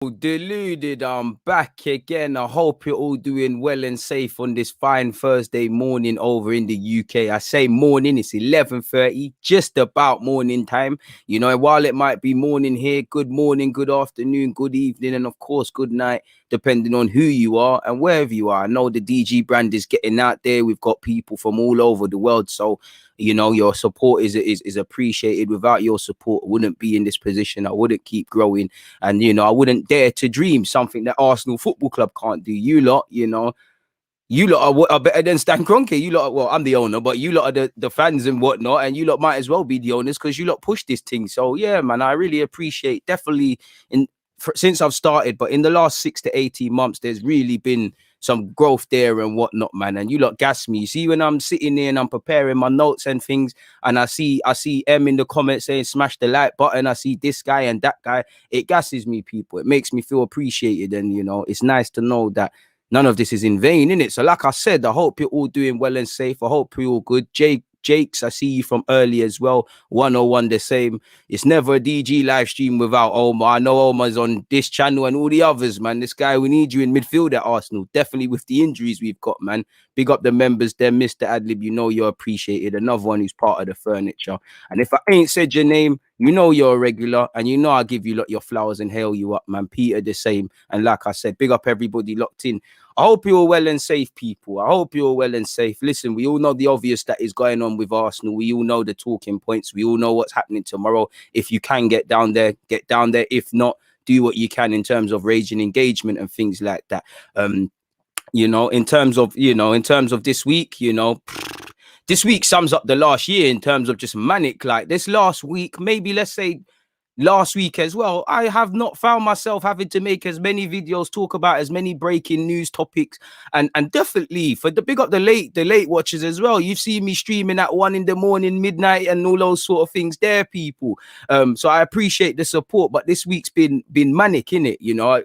Deluded, I'm back again. I hope you're all doing well and safe on this fine Thursday morning over in the UK. I say morning, it's 11:30, just about morning time. You know, while it might be morning here, good morning, good afternoon, good evening, and of course, good night, depending on who you are and wherever you are. I know the DG brand is getting out there. We've got people from all over the world. So, you know, your support is appreciated. Without your support, I wouldn't be in this position. I wouldn't keep growing. And, you know, I wouldn't dare to dream something that Arsenal Football Club can't do. You lot, you know, you lot are better than Stan Kroenke. You lot, well, I'm the owner, but you lot are the fans and whatnot. And you lot might as well be the owners because you lot push this thing. So, yeah, man, I really appreciate definitely since I've started. But in the last 6 to 18 months, there's really been some growth there and whatnot, man. And you lot gas me. You see, when I'm sitting there and I'm preparing my notes and things, and I see M in the comments saying smash the like button. I see this guy and that guy. It gasses me, people. It makes me feel appreciated. And, you know, it's nice to know that none of this is in vain, innit? So, like I said, I hope you're all doing well and safe. I hope you're all good. Jakes, I see you from early as well. 101 the same. It's never a DG live stream without Omar. I know Omar's on this channel and all the others, man. This guy, we need you in midfield at Arsenal. Definitely with the injuries we've got, man. Big up the members there, Mr. Adlib. You know you're appreciated. Another one who's part of the furniture. And if I ain't said your name, you know you're a regular, and you know I'll give you lot your flowers and hail you up, man. Peter the same. And like I said, big up everybody locked in. I hope you're well and safe, people. I hope you're well and safe. Listen, we all know the obvious that is going on with Arsenal. We all know the talking points. We all know what's happening tomorrow. If you can get down there, get down there. If not, do what you can in terms of raging engagement and things like that. You know, in terms of this week, you know, this week sums up the last year in terms of just manic. Like this last week, maybe let's say last week as well, I have not found myself having to make as many videos, talk about as many breaking news topics, and definitely for the big up the late watchers as well. You've seen me streaming at 1 a.m, midnight, and all those sort of things there, people. So I appreciate the support, but this week's been manic, innit? You know,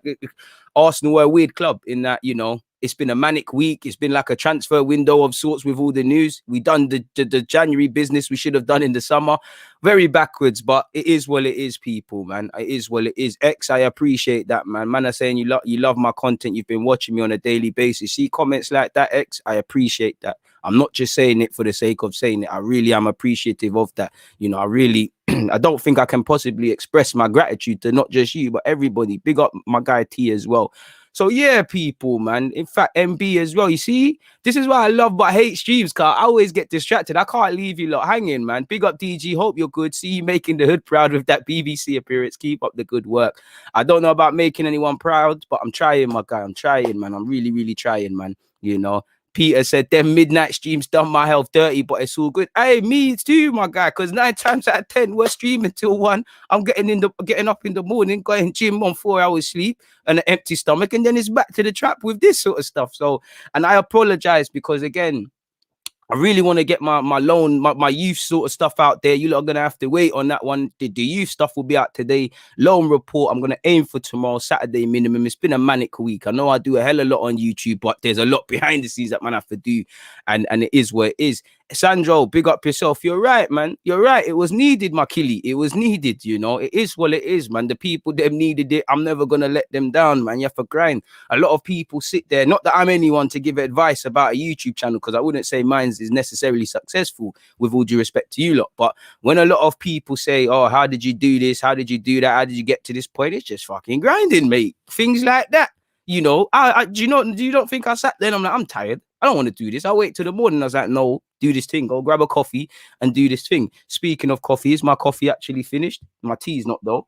Arsenal are a weird club in that, you know, it's been a manic week. It's been like a transfer window of sorts with all the news. We done the January business we should have done in the summer. Very backwards, but it is what it is, people, man. It is what it is. X, I appreciate that, man. Man are saying you love my content. You've been watching me on a daily basis. See comments like that, X, I appreciate that. I'm not just saying it for the sake of saying it. I really am appreciative of that. You know, I really, I don't think I can possibly express my gratitude to not just you, but everybody. Big up my guy T as well. So yeah, people, man. In fact, MB as well. You see, this is why I love but hate streams, cause I always get distracted. I can't leave you lot hanging, man. Big up DG. Hope you're good. See you making the hood proud with that BBC appearance. Keep up the good work. I don't know about making anyone proud, but I'm trying, my guy. I'm trying, man. I'm really, really trying, man. You know. Peter said, them midnight streams done my health dirty, but it's all good. Hey, me too, my guy, because 9 times out of 10, we're streaming till 1. I'm getting up in the morning, going gym on 4 hours sleep and an empty stomach, and then it's back to the trap with this sort of stuff. So, and I apologize because, again, I really want to get my youth sort of stuff out there. You lot are going to have to wait on that one. The youth stuff will be out today. Loan report, I'm going to aim for tomorrow, Saturday minimum. It's been a manic week. I know I do a hell of a lot on YouTube, but there's a lot behind the scenes that man have to do. And it is what it is. Sandro, big up yourself. You're right, man. You're right. It was needed, my killie. It was needed, you know. It is what it is, man. The people that needed it, I'm never going to let them down, man. You have to grind. A lot of people sit there. Not that I'm anyone to give advice about a YouTube channel, because I wouldn't say mine is necessarily successful, with all due respect to you lot. But when a lot of people say, oh, how did you do this? How did you do that? How did you get to this point? It's just fucking grinding, mate. Things like that. You know, do you don't think I sat there and I'm like, I'm tired. I don't want to do this. I'll wait till the morning. I was like, no, do this thing. Go grab a coffee and do this thing. Speaking of coffee, is my coffee actually finished? My tea's not, though.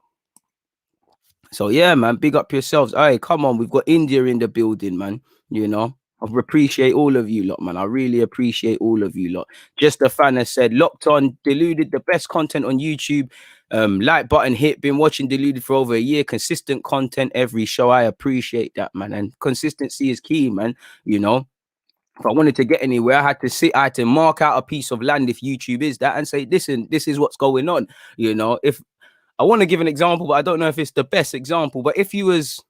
So, yeah, man, big up yourselves. All right, come on. We've got India in the building, man. You know, I appreciate all of you lot, man. I really appreciate all of you lot. Just a fan has said, locked on, Deluded, the best content on YouTube. Like button hit, been watching Deluded for over a year. Consistent content every show. I appreciate that, man. And consistency is key, man. You know, if I wanted to get anywhere, I had to mark out a piece of land, if YouTube is that, and say, listen, this is what's going on. You know, if I want to give an example, but I don't know if it's the best example, but if you was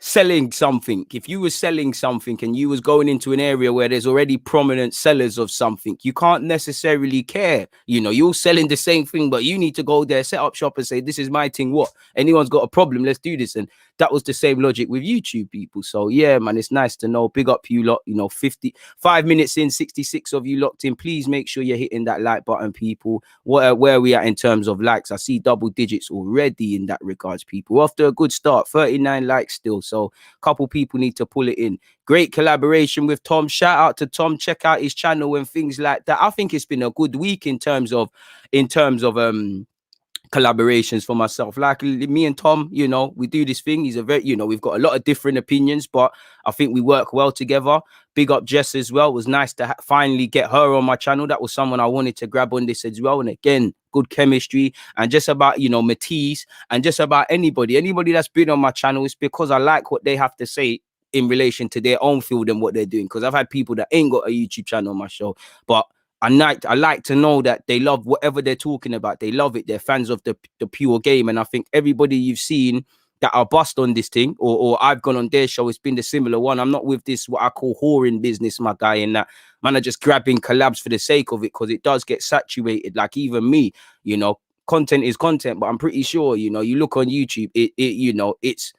selling something, if you were selling something and you was going into an area where there's already prominent sellers of something, you can't necessarily care. You know, you're selling the same thing, but you need to go there, set up shop and say, this is my thing. What? Anyone's got a problem, let's do this. And that was the same logic with YouTube people. So yeah, man, it's nice to know. Big up you lot. You know, 55 minutes in, 66 of you locked in. Please make sure you're hitting that like button, people. Where are we at in terms of likes? I see double digits already in that regards, people. After a good start, 39 likes still. So a couple people need to pull it in. Great collaboration with Tom. Shout out to Tom. Check out his channel and things like that. I think it's been a good week in terms of collaborations for myself. Like me and Tom, you know, we do this thing. He's a very, you know, we've got a lot of different opinions, but I think we work well together. Big up Jess as well. It was nice to finally get her on my channel. That was someone I wanted to grab on this as well. And again, good chemistry. And just about, you know, Matisse and just about anybody that's been on my channel, it's because I like what they have to say in relation to their own field and what they're doing. Because I've had people that ain't got a YouTube channel on my show, but I like to know that they love whatever they're talking about. They love it. They're fans of the pure game. And I think everybody you've seen that are bust on this thing, or I've gone on their show, it's been the similar one. I'm not with this, what I call whoring business, my guy, and that man are just grabbing collabs for the sake of it, because it does get saturated. Like even me, you know, content is content, but I'm pretty sure, you know, you look on YouTube, you know, it's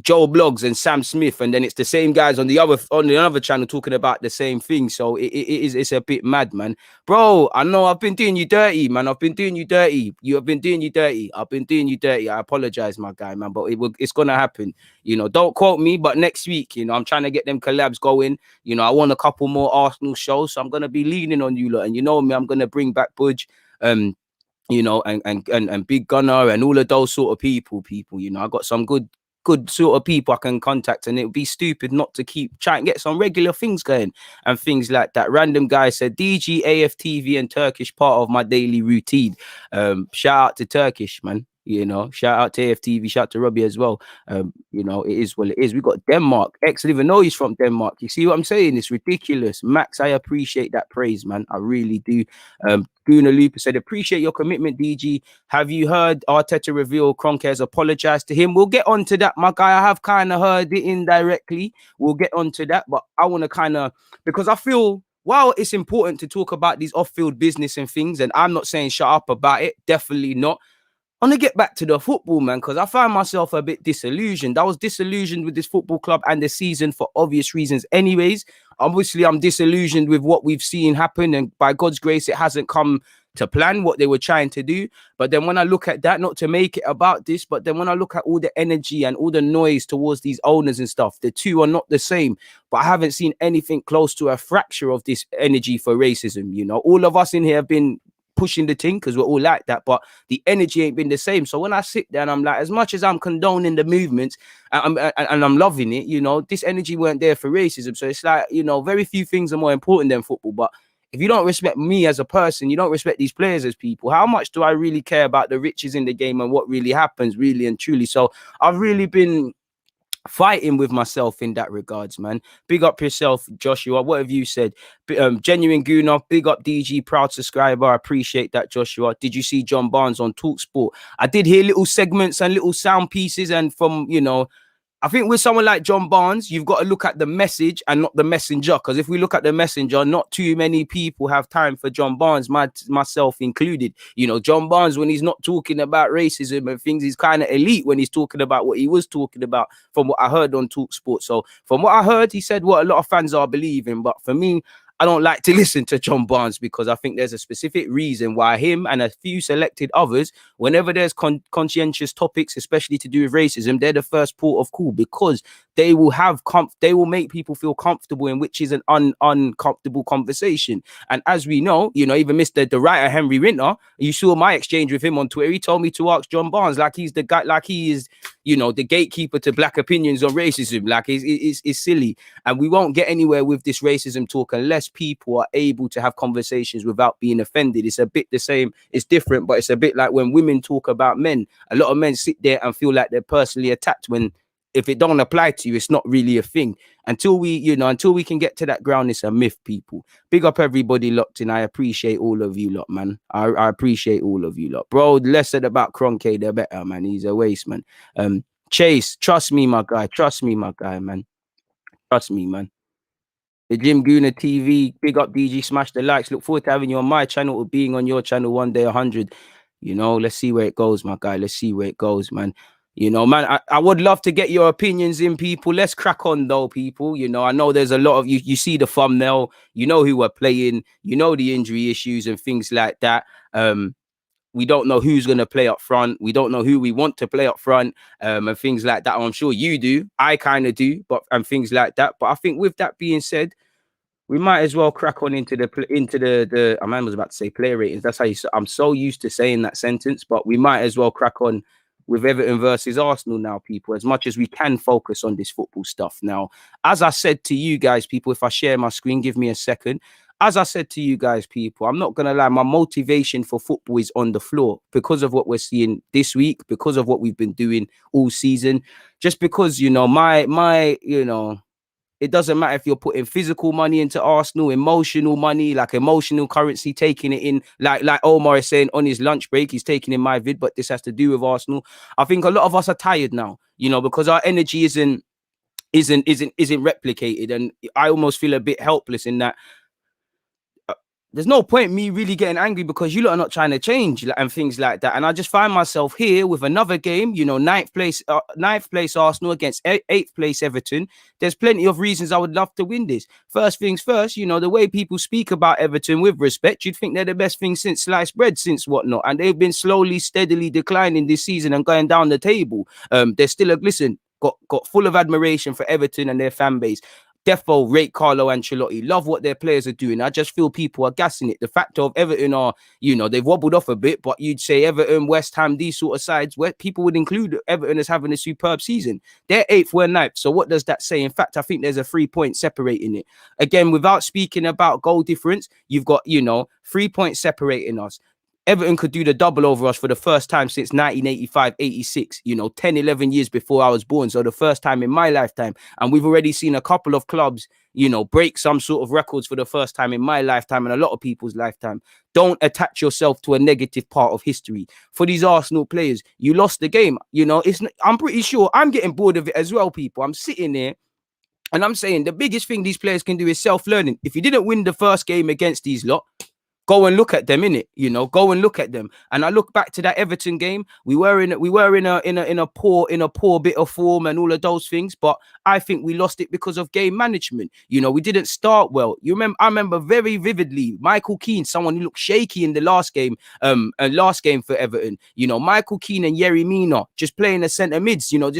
Joe Blogs and Sam Smith, and then it's the same guys on the other channel talking about the same thing. So it's a bit mad, man. Bro, I know I've been doing you dirty, man. I've been doing you dirty. You have been doing you dirty. I've been doing you dirty. I apologize, my guy, man. But it's gonna happen. You know, don't quote me, but next week, you know, I'm trying to get them collabs going. You know, I want a couple more Arsenal shows, so I'm gonna be leaning on you lot. And you know me, I'm gonna bring back Budge. You know, and Big Gunner and all of those sort of people. You know, I got some good sort of people I can contact, and it would be stupid not to keep trying to get some regular things going and things like that. Random guy said DG, AFTV and Turkish part of my daily routine. Shout out to Turkish, man. You know, shout out to AFTV, shout out to Robbie as well. You know, it is what it is. We got Denmark. X didn't even know he's from Denmark. You see what I'm saying? It's ridiculous. Max, I appreciate that praise, man. I really do. Gooner Looper said, appreciate your commitment, DG. Have you heard Arteta reveal Kroenke has apologized to him? We'll get on to that, my guy. I have kind of heard it indirectly. We'll get on to that, but I want to kind of, because I feel, while it's important to talk about these off-field business and things, and I'm not saying shut up about it, definitely not. I want to get back to the football, man, because I find myself a bit disillusioned. I was disillusioned with this football club and the season for obvious reasons anyways. Obviously, I'm disillusioned with what we've seen happen, and by God's grace, it hasn't come to plan what they were trying to do. But then when I look at that, not to make it about this, but then when I look at all the energy and all the noise towards these owners and stuff, the two are not the same. But I haven't seen anything close to a fracture of this energy for racism. You know, all of us in here have been pushing the thing because we're all like that, but the energy ain't been the same. So when I sit there and I'm like, as much as I'm condoning the movements and I'm loving it, you know, this energy weren't there for racism. So it's like, you know, very few things are more important than football. But if you don't respect me as a person, you don't respect these players as people, how much do I really care about the riches in the game and what really happens, really and truly? So I've really been fighting with myself in that regards, man. Big up yourself, Joshua. What have you said? Genuine Gooner, big up DG, proud subscriber. I appreciate that, Joshua. Did you see John Barnes on TalkSport? I did hear little segments and little sound pieces, and from, you know, I think with someone like John Barnes, you've got to look at the message and not the messenger. Because if we look at the messenger, not too many people have time for John Barnes, myself included. You know, John Barnes, when he's not talking about racism and things, he's kind of elite when he's talking about what he was talking about, from what I heard on TalkSport. So from what I heard, he said what a lot of fans are believing. But for me, I don't like to listen to John Barnes, because I think there's a specific reason why him and a few selected others, whenever there's conscientious topics, especially to do with racism, they're the first port of call, because they will have they will make people feel comfortable in which is an uncomfortable conversation. And as we know, you know, even the writer Henry Winter, you saw my exchange with him on Twitter. He told me to ask John Barnes, like he's the guy, like he is, you know, the gatekeeper to black opinions on racism. Like it's silly, and we won't get anywhere with this racism talk unless people are able to have conversations without being offended. It's a bit the same, it's different, but it's a bit like when women talk about men. A lot of men sit there and feel like they're personally attacked, when if it don't apply to you, it's not really a thing. Until we can get to that ground, it's a myth, people. Big up everybody locked in. I appreciate all of you lot, man. I appreciate all of you lot. Bro, the less said about Kroenke, the better, man. He's a waste, man. Chase, trust me, my guy. Trust me, my guy, man. Trust me, man. The Jim Gooner TV, big up DG, smash the likes. Look forward to having you on my channel or being on your channel one day, 100. You know, let's see where it goes, my guy. Let's see where it goes, man. You know, man, I would love to get your opinions in, people. Let's crack on, though, people. You know, I know there's a lot of you see the thumbnail, you know who we're playing, you know the injury issues and things like that. We don't know who's going to play up front. We don't know who we want to play up front, and things like that. I'm sure you do. I kind of do, and things like that. But I think with that being said, we might as well crack on into the I was about to say player ratings. That's how I'm so used to saying that sentence, but we might as well crack on with Everton versus Arsenal now, people, as much as we can focus on this football stuff. Now, as I said to you guys, people, if I share my screen, give me a second. As I said to you guys, people, I'm not going to lie, my motivation for football is on the floor because of what we're seeing this week, because of what we've been doing all season, just because, you know, you know, it doesn't matter if you're putting physical money into Arsenal, emotional money, like emotional currency, taking it in, like Omar is saying on his lunch break, he's taking in my vid, but this has to do with Arsenal. I think a lot of us are tired now, you know, because our energy isn't replicated, and I almost feel a bit helpless in that. There's no point me really getting angry because you lot are not trying to change and things like that. And I just find myself here with another game, you know, ninth place Arsenal against 8th place Everton. There's plenty of reasons I would love to win this. First things first, you know, the way people speak about Everton with respect, you'd think they're the best thing since sliced bread, since whatnot. And they've been slowly, steadily declining this season and going down the table. They're still got full of admiration for Everton and their fan base. Defo rate Carlo Ancelotti, love what their players are doing. I just feel people are gassing it. The fact of Everton are, you know, they've wobbled off a bit, but you'd say Everton, West Ham, these sort of sides where people would include Everton as having a superb season. They're 8th, we're 9th. So what does that say? In fact, I think there's a 3 point separating it. Again, without speaking about goal difference, you've got, you know, 3 points separating us. Everton could do the double over us for the first time since 1985-86, you know, 10, 11 years before I was born. So the first time in my lifetime. And we've already seen a couple of clubs, you know, break some sort of records for the first time in my lifetime and a lot of people's lifetime. Don't attach yourself to a negative part of history. For these Arsenal players, you lost the game. You know, I'm pretty sure I'm getting bored of it as well, people. I'm sitting there and I'm saying the biggest thing these players can do is self-learning. If you didn't win the first game against these lot, go and look at them, innit? You know, go and look at them. And I look back to that Everton game. We were in a poor bit of form and all of those things. But I think we lost it because of game management. You know, we didn't start well. I remember very vividly Michael Keane, someone who looked shaky in the last game for Everton. You know, Michael Keane and Yerry Mina just playing the centre mids. You know,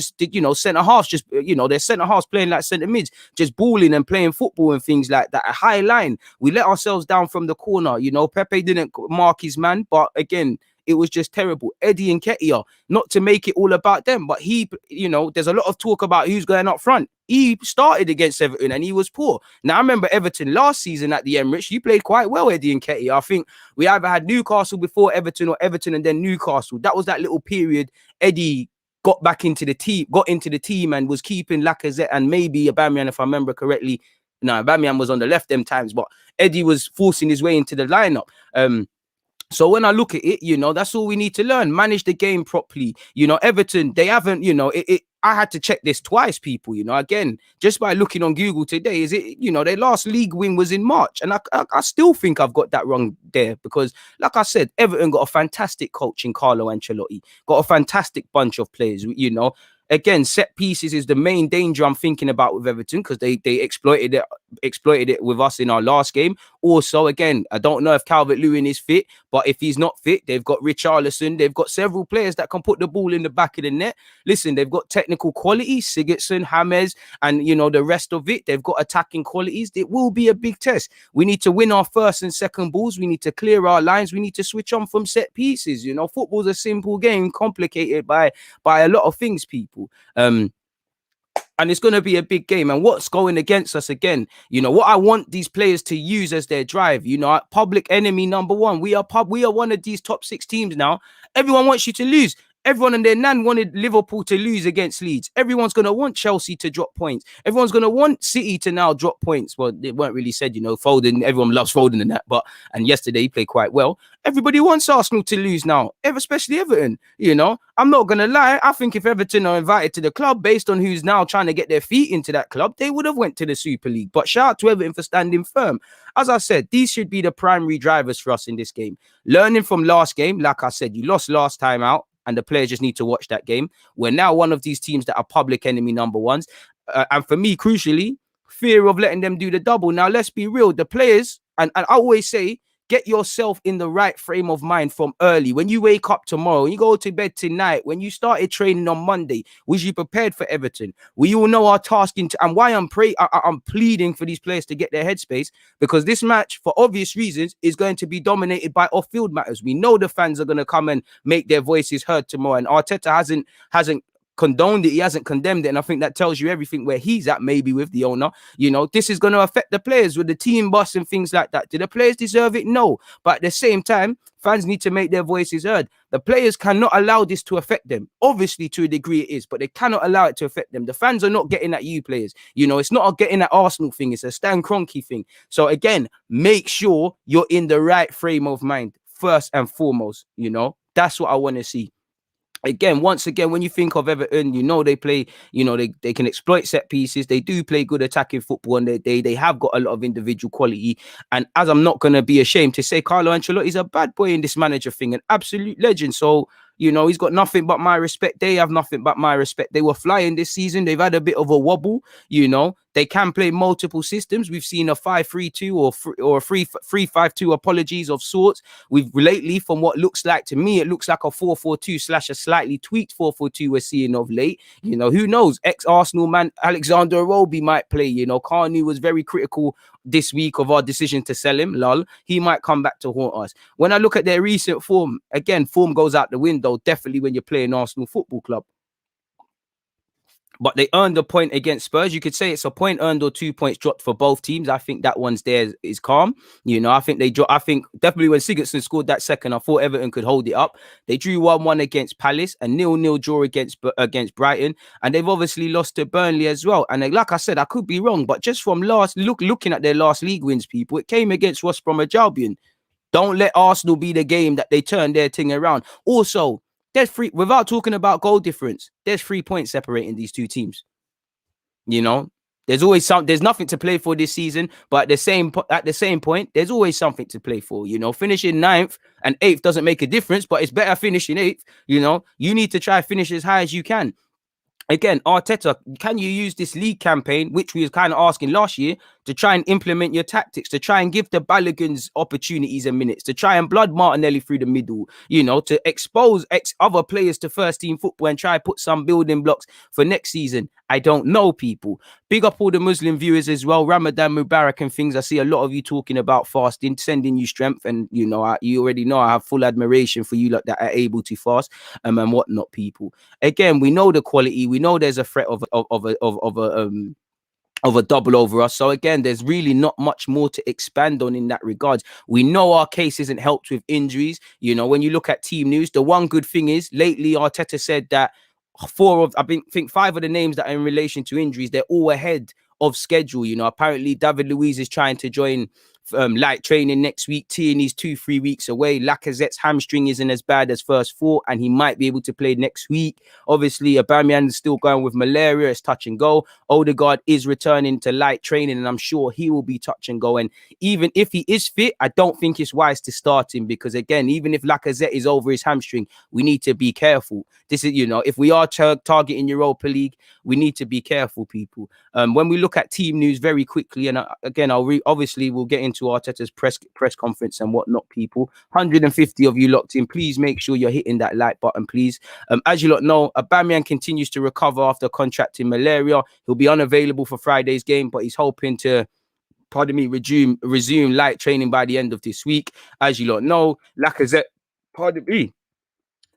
centre halves. Just they're centre halves playing like centre mids, just balling and playing football and things like that. A high line. We let ourselves down from the corner. You know, Pepe didn't mark his man, but again, it was just terrible. Eddie Nketiah, not to make it all about them, but he, you know, there's a lot of talk about who's going up front. He started against Everton and he was poor. Now, I remember Everton last season at the Emirates, you played quite well, Eddie Nketiah. I think we either had Newcastle before Everton or Everton and then Newcastle. That was that little period Eddie got into the team and was keeping Lacazette and maybe Aubameyang, if I remember correctly. No, Aubameyang was on the left them times, but Eddie was forcing his way into the lineup. So when I look at it, you know, that's all we need to learn. Manage the game properly. You know, Everton, they haven't, you know, I had to check this twice, people, you know, again, just by looking on Google today, their last league win was in March. And I still think I've got that wrong there because, like I said, Everton got a fantastic coach in Carlo Ancelotti, got a fantastic bunch of players, you know. Again, set pieces is the main danger I'm thinking about with Everton because they exploited it with us in our last game. Also, again, I don't know if Calvert-Lewin is fit, but if he's not fit, they've got Richarlison. They've got several players that can put the ball in the back of the net. Listen, they've got technical quality, Sigurdsson, James, and, you know, the rest of it. They've got attacking qualities. It will be a big test. We need to win our first and second balls. We need to clear our lines. We need to switch on from set pieces. You know, football's a simple game, complicated by a lot of things, people. And it's going to be a big game. And what's going against us again? You know, what I want these players to use as their drive, you know, public enemy number one. We are one of these top 6 teams now. Everyone wants you to lose. Everyone and their nan wanted Liverpool to lose against Leeds. Everyone's going to want Chelsea to drop points. Everyone's going to want City to now drop points. Well, it weren't really said, Foden. Everyone loves Foden and that. And yesterday he played quite well. Everybody wants Arsenal to lose now, especially Everton. I'm not going to lie. I think if Everton are invited to the club based on who's now trying to get their feet into that club, they would have went to the Super League. But shout out to Everton for standing firm. As I said, these should be the primary drivers for us in this game. Learning from last game, like I said, you lost last time out. And the players just need to watch that game. We're now one of these teams that are public enemy number ones. And for me, crucially, fear of letting them do the double. Now, let's be real. The players, and I always say, get yourself in the right frame of mind from early. When you wake up tomorrow, when you go to bed tonight, when you started training on Monday, was you prepared for Everton? We all know our task and why I'm pleading for these players to get their headspace, because this match, for obvious reasons, is going to be dominated by off-field matters. We know the fans are going to come and make their voices heard tomorrow, and Arteta hasn't condoned it, he hasn't condemned it, and I think that tells you everything where he's at, maybe with the owner. This is going to affect the players with the team bus and things like that. Do the players deserve it? No. But at the same time, fans need to make their voices heard. The players cannot allow this to affect them. Obviously, to a degree it is, but they cannot allow it to affect them. The fans are not getting at you players. It's not a getting at Arsenal thing. It's a Stan Kroenke thing. So again, make sure you're in the right frame of mind first and foremost. That's what I want to see. Once again, when you think of Everton, they play, they can exploit set pieces. They do play good attacking football, and they have got a lot of individual quality. And as I'm not going to be ashamed to say, Carlo Ancelotti's a bad boy in this manager thing, an absolute legend. So, he's got nothing but my respect. They have nothing but my respect. They were flying this season. They've had a bit of a wobble, They can play multiple systems. We've seen a 5-3-2 or a 3-5-2 apologies of sorts. We've lately, from what looks like to me, it looks like a 4-4-2 / a slightly tweaked 4-4-2 we're seeing of late. Who knows? Ex-Arsenal man Alexander Iwobi might play. Carney was very critical this week of our decision to sell him. Lol. He might come back to haunt us. When I look at their recent form, again, form goes out the window, definitely when you're playing Arsenal Football Club. But they earned a point against Spurs. You could say it's a point earned or 2 points dropped for both teams. I think that one's there is calm. I think I think definitely when Sigurdsson scored that second, I thought Everton could hold it up. They drew 1-1 against Palace, a 0-0 draw against Brighton, and they've obviously lost to Burnley as well. And like I said, I could be wrong, but just from looking at their last league wins, people, it came against West Bromwich Albion. Don't let Arsenal be the game that they turn their thing around. Also, there's without talking about goal difference, there's 3 points separating these two teams. There's always there's nothing to play for this season, but at the same point, there's always something to play for. Finishing 9th and 8th doesn't make a difference, but it's better finishing 8th. You need to try finish as high as you can. Again, Arteta, can you use this league campaign, which we was kind of asking last year, to try and implement your tactics, to try and give the Baloguns opportunities and minutes, to try and blood Martinelli through the middle, to expose other players to first team football and try and put some building blocks for next season? I don't know, people. Big up all the Muslim viewers as well. Ramadan Mubarak and things. I see a lot of you talking about fasting, sending you strength. And, you already know I have full admiration for you that are able to fast and whatnot, people. Again, we know the quality. We know there's a threat of a double over us. So again, there's really not much more to expand on in that regards. We know our case isn't helped with injuries. When you look at team news, the one good thing is lately Arteta said that 5 of the names that are in relation to injuries, they're all ahead of schedule. Apparently David Luiz is trying to join light training next week. Tierney's 2-3 weeks away. Lacazette's hamstring isn't as bad as first thought, and he might be able to play next week. Obviously, Aubameyang is still going with malaria. It's touch and go. Odegaard is returning to light training, and I'm sure he will be touch and go. And even if he is fit, I don't think it's wise to start him because, again, even if Lacazette is over his hamstring, we need to be careful. This is, if we are targeting Europa League, we need to be careful, people. When we look at team news very quickly, and again, obviously we'll get into Arteta's press conference and whatnot, people. 150 of you locked in. Please make sure you're hitting that like button, please. As you lot know, Aubameyang continues to recover after contracting malaria. He'll be unavailable for Friday's game, but he's hoping to resume light training by the end of this week. As you lot know, Lacazette,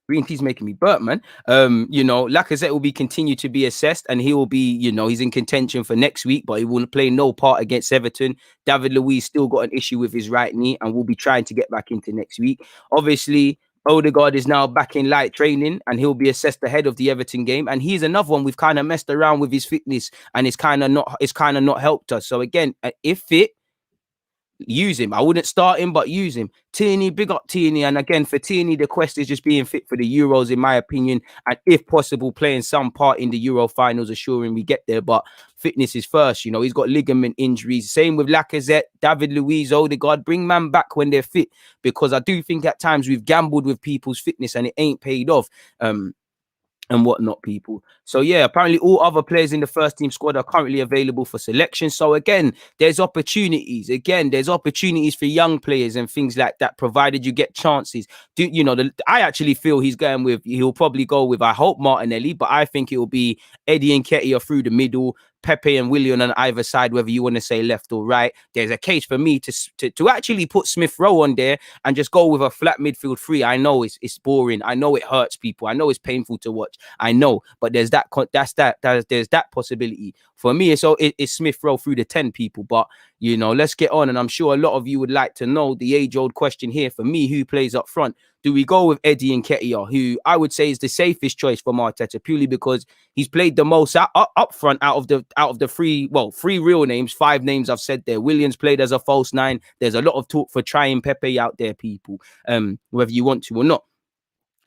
green tea's making me burp, man. Lacazette will continue to be assessed, and he will be, he's in contention for next week, but he will play no part against Everton. David Luiz still got an issue with his right knee and will be trying to get back into next week. Obviously, Odegaard is now back in light training and he'll be assessed ahead of the Everton game. And he's another one we've kind of messed around with his fitness and it's kind of not helped us. So again, if fit, use him. I wouldn't start him, but use him. Tierney, big up Tierney. And again, for Tierney, the quest is just being fit for the Euros, in my opinion. And if possible, playing some part in the Euro finals, assuring we get there. But fitness is first. You know, he's got ligament injuries. Same with Lacazette, David Luiz, Odegaard. Bring man back when they're fit. Because I do think at times we've gambled with people's fitness and it ain't paid off. And whatnot, people. So yeah, apparently all other players in the first team squad are currently available for selection. So again, there's opportunities. Again, there's opportunities for young players and things like that, provided you get chances. I actually feel he'll probably go with, I hope, Martinelli, but I think it will be Eddie and Nketiah through the middle, Pepe and Willian on either side, whether you want to say left or right. There's a case for me to actually put Smith Rowe on there and just go with a flat midfield three. I know it's boring. I know it hurts people. I know it's painful to watch. I know, but there's that possibility. For me, it's Smith Rowe through the 10 people. But you know, let's get on. And I'm sure a lot of you would like to know the age-old question here for me: who plays up front? Do we go with Eddie Nketiah, who I would say is the safest choice for Arteta, purely because he's played the most up front out of the three real names, 5 names I've said there. Williams played as a false 9. There's a lot of talk for trying Pepe out there, people, whether you want to or not.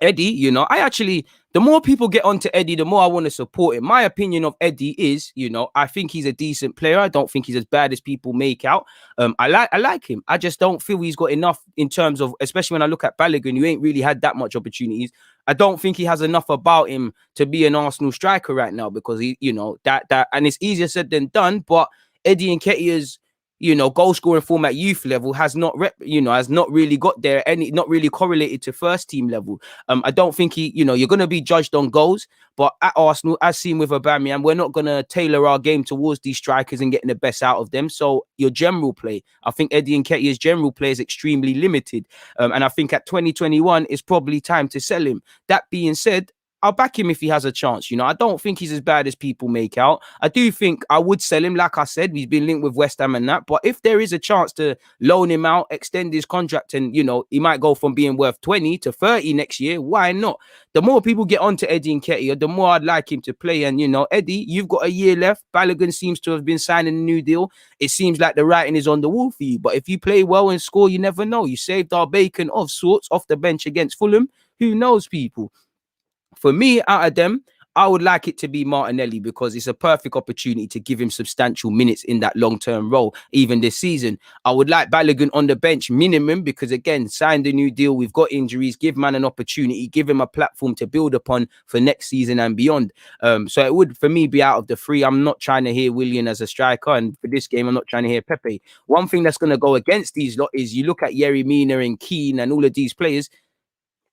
Eddie, you know, the more people get onto Eddie, the more I want to support him. My opinion of Eddie is, you know, I think he's a decent player. I don't think he's as bad as people make out. I like him. I just don't feel he's got enough in terms of, especially when I look at Balogun, who ain't really had that much opportunities. I don't think he has enough about him to be an Arsenal striker right now, because he, you know, that and it's easier said than done. But Eddie Nketiah's, you know, goal scoring form at youth level has not really got there, not really correlated to first team level. I don't think you're going to be judged on goals, but at Arsenal, as seen with Aubameyang, we're not going to tailor our game towards these strikers and getting the best out of them. So your general play, I think Eddie Nketiah's general play is extremely limited. And I think at 2021, it's probably time to sell him. That being said, I'll back him if he has a chance. You know, I don't think he's as bad as people make out. I do think I would sell him. Like I said, he's been linked with West Ham and that. But if there is a chance to loan him out, extend his contract, and, you know, he might go from being worth 20 to 30 next year, why not? The more people get onto Eddie Nketiah, the more I'd like him to play. And, you know, Eddie, you've got a year left. Balogun seems to have been signing a new deal. It seems like the writing is on the wall for you. But if you play well and score, you never know. You saved our bacon of sorts off the bench against Fulham. Who knows, people? For me, out of them, I would like it to be Martinelli, because it's a perfect opportunity to give him substantial minutes in that long-term role, even this season. I would like Balogun on the bench minimum, because again, signed a new deal. We've got injuries. Give man an opportunity. Give him a platform to build upon for next season and beyond. So it would, for me, be out of the 3. I'm not trying to hear Willian as a striker, and for this game, I'm not trying to hear Pepe. One thing that's going to go against these lot is you look at Yerry Mina and Keane and all of these players.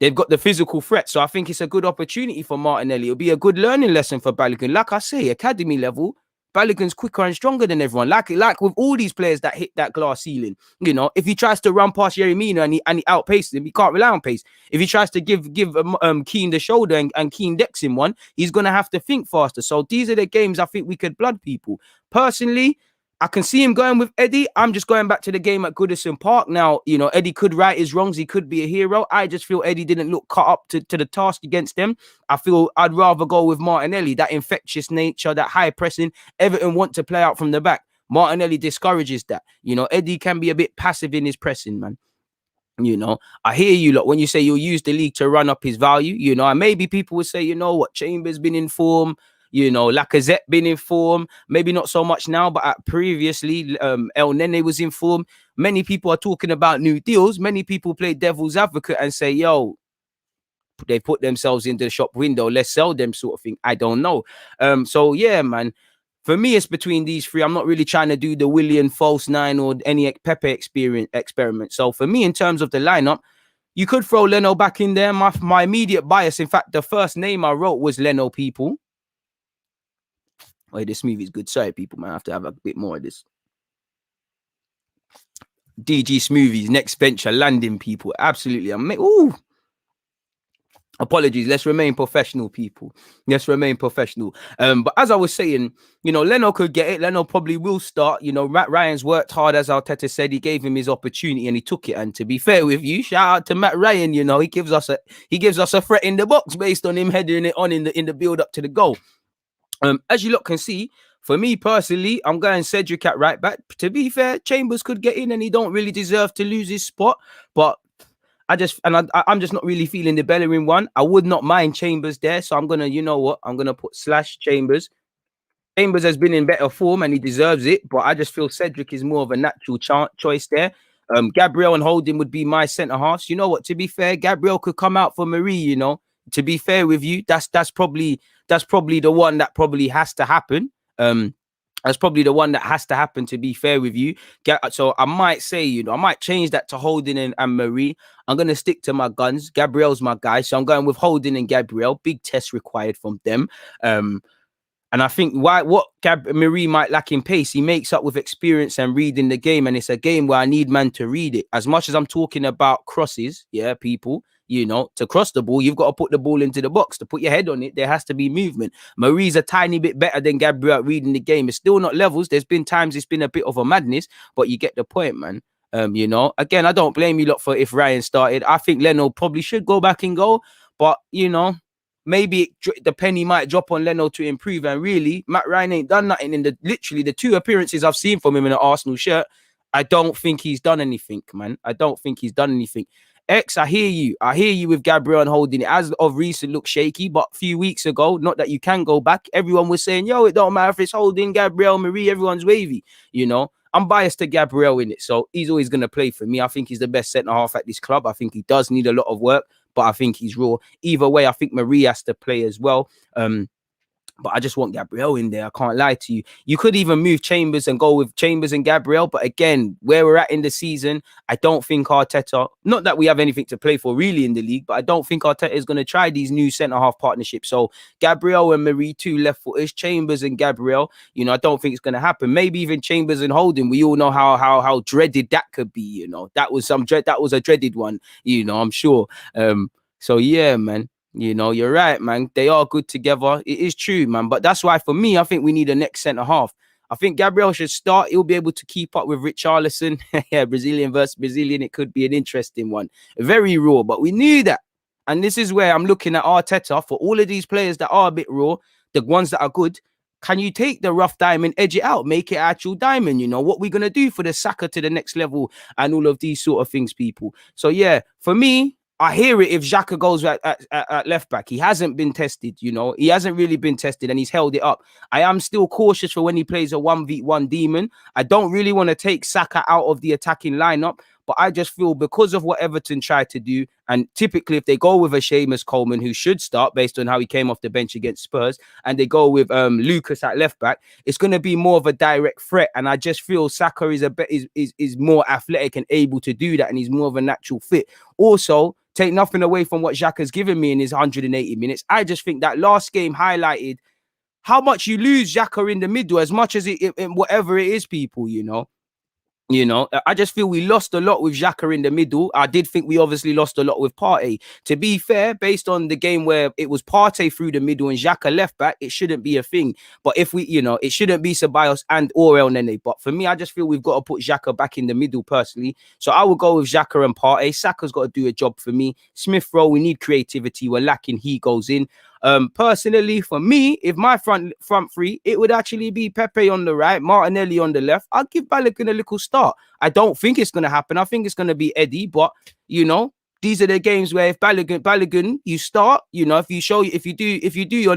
They've got the physical threat. So I think it's a good opportunity for Martinelli. It'll be a good learning lesson for Balogun. Like I say, academy level, Balogun's quicker and stronger than everyone. Like with all these players that hit that glass ceiling. You know, if he tries to run past Yerry Mina and he outpaces him, he can't rely on pace. If he tries to give Keane the shoulder and Keane decks him one, he's going to have to think faster. So these are the games I think we could blood people. Personally, I can see him going with Eddie. I'm just going back to the game at Goodison Park now. You know, Eddie could right his wrongs. He could be a hero. I just feel Eddie didn't look cut up to the task against them. I feel I'd rather go with Martinelli, that infectious nature, that high pressing. Everton want to play out from the back. Martinelli discourages that. You know, Eddie can be a bit passive in his pressing, man. You know, I hear you lot when you say you'll use the league to run up his value. You know, and maybe people would say, you know what, Chambers been in form. You know, Lacazette been in form, maybe not so much now, but previously, El Nene was in form. Many people are talking about new deals. Many people play devil's advocate and say, yo, they put themselves into the shop window. Let's sell them, sort of thing. I don't know. So, yeah, man. For me, it's between these 3. I'm not really trying to do the Willian false 9 or any Pepe experiment. So, for me, in terms of the lineup, you could throw Leno back in there. My immediate bias, in fact, the first name I wrote was Leno, people. Wait, this smoothie's good. Sorry, people, man. I have to have a bit more of this. DG Smoothies, next venture, landing, people. Absolutely. Ooh. Apologies. Let's remain professional, people. Let's remain professional. But as I was saying, Leno could get it. Leno probably will start. Matt Ryan's worked hard, as Arteta said. He gave him his opportunity and he took it. And to be fair with you, shout out to Matt Ryan. He gives us a threat in the box based on him heading it on in the build up to the goal. As you lot can see, for me personally, I'm going Cedric at right back. To be fair, Chambers could get in and he don't really deserve to lose his spot. But I'm just not really feeling the Bellerin one. I would not mind Chambers there. So I'm going to, I'm going to put / Chambers. Chambers has been in better form and he deserves it. But I just feel Cedric is more of a natural choice there. Gabriel and Holding would be my centre halves. You know what? To be fair, Gabriel could come out for Marie, To be fair with you, that's probably the one that probably has to happen. That's probably the one that has to happen, to be fair with you. So I might say, I might change that to Holding and Marie. I'm going to stick to my guns. Gabriel's my guy. So I'm going with Holding and Gabriel. Big test required from them. And I think what Marie might lack in pace, he makes up with experience and reading the game. And it's a game where I need man to read it. As much as I'm talking about crosses, people, to cross the ball, you've got to put the ball into the box. To put your head on it, there has to be movement. Marie's a tiny bit better than Gabriel at reading the game. It's still not levels. There's been times it's been a bit of a madness, but you get the point, man. Again, I don't blame you lot for if Ryan started. I think Leno probably should go back and go, but maybe the penny might drop on Leno to improve. And really, Matt Ryan ain't done nothing in literally the 2 appearances I've seen from him in an Arsenal shirt. I don't think he's done anything, man. I don't think he's done anything. X, I hear you. I hear you with Gabriel and Holding. It as of recent looked shaky, but a few weeks ago, not that you can go back, everyone was saying, yo, it don't matter if it's Holding, Gabriel, Marie, everyone's wavy. I'm biased to Gabriel in it, so he's always going to play for me. I think he's the best centre-half at this club. I think he does need a lot of work, but I think he's raw. Either way, I think Marie has to play as well. But I just want Gabriel in there. I can't lie to you. You could even move Chambers and go with Chambers and Gabriel. But again, where we're at in the season, I don't think Arteta, not that we have anything to play for really in the league, but I don't think Arteta is going to try these new centre-half partnerships. So Gabriel and Marie, 2 left-footers, Chambers and Gabriel, I don't think it's going to happen. Maybe even Chambers and Holding. We all know how dreaded that could be, That was a dreaded one, I'm sure. So yeah, man. You're right, man. They are good together. It is true, man. But that's why, for me, I think we need a next centre-half. I think Gabriel should start. He'll be able to keep up with Richarlison. Yeah, Brazilian versus Brazilian. It could be an interesting one. Very raw, but we knew that. And this is where I'm looking at Arteta for all of these players that are a bit raw, the ones that are good. Can you take the rough diamond, edge it out, make it actual diamond? What we're going to do for the Saka to the next level and all of these sort of things, people. So, yeah, for me, I hear it if Xhaka goes at left back. He hasn't been tested, He hasn't really been tested and he's held it up. I am still cautious for when he plays a 1v1 demon. I don't really want to take Saka out of the attacking lineup, but I just feel because of what Everton tried to do, and typically if they go with a Seamus Coleman, who should start based on how he came off the bench against Spurs, and they go with Lucas at left back, it's going to be more of a direct threat. And I just feel Saka is more athletic and able to do that, and he's more of a natural fit. Also, take nothing away from what Xhaka's given me in his 180 minutes. I just think that last game highlighted how much you lose Xhaka in the middle, as much as whatever it is, people, I just feel we lost a lot with Xhaka in the middle. I did think we obviously lost a lot with Partey. To be fair, based on the game where it was Partey through the middle and Xhaka left back, it shouldn't be a thing. But if we, it shouldn't be Ceballos or El Nene. But for me, I just feel we've got to put Xhaka back in the middle personally. So I will go with Xhaka and Partey. Saka's got to do a job for me. Smith Rowe, we need creativity. We're lacking. He goes in. Personally, for me, if my front three, it would actually be Pepe on the right, Martinelli on the left. I'll give Balogun a little start. I don't think it's going to happen. I think it's going to be Eddie, but these are the games where if Balogun, you start. If you do your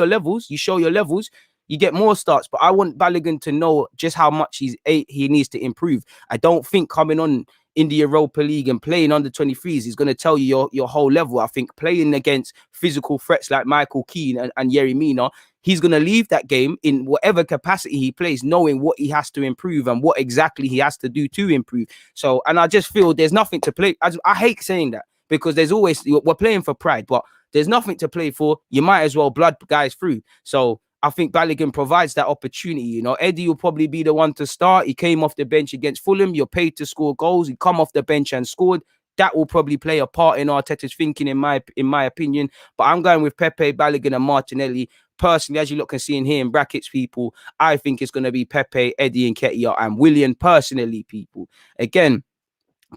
levels, you show your levels. You get more starts, but I want Balogun to know just how much he needs to improve. I don't think coming on in the Europa League and playing under 23s is going to tell you your whole level. I think playing against physical threats like Michael Keane and Yerry Mina, he's going to leave that game in whatever capacity he plays, knowing what he has to improve and what exactly he has to do to improve. So, and I just feel there's nothing to play. I hate saying that because there's always, we're playing for pride, but there's nothing to play for. You might as well blood guys through. So I think Balogun provides that opportunity. Eddie will probably be the one to start. He came off the bench against Fulham. You're paid to score goals. He come off the bench and scored. that will probably play a part in Arteta's thinking, in my opinion. But I'm going with Pepe, Balogun, and Martinelli. Personally, as you lot can see in here in brackets, people, I think it's going to be Pepe, Eddie, and Nketiah, and Willian. Personally, people, again,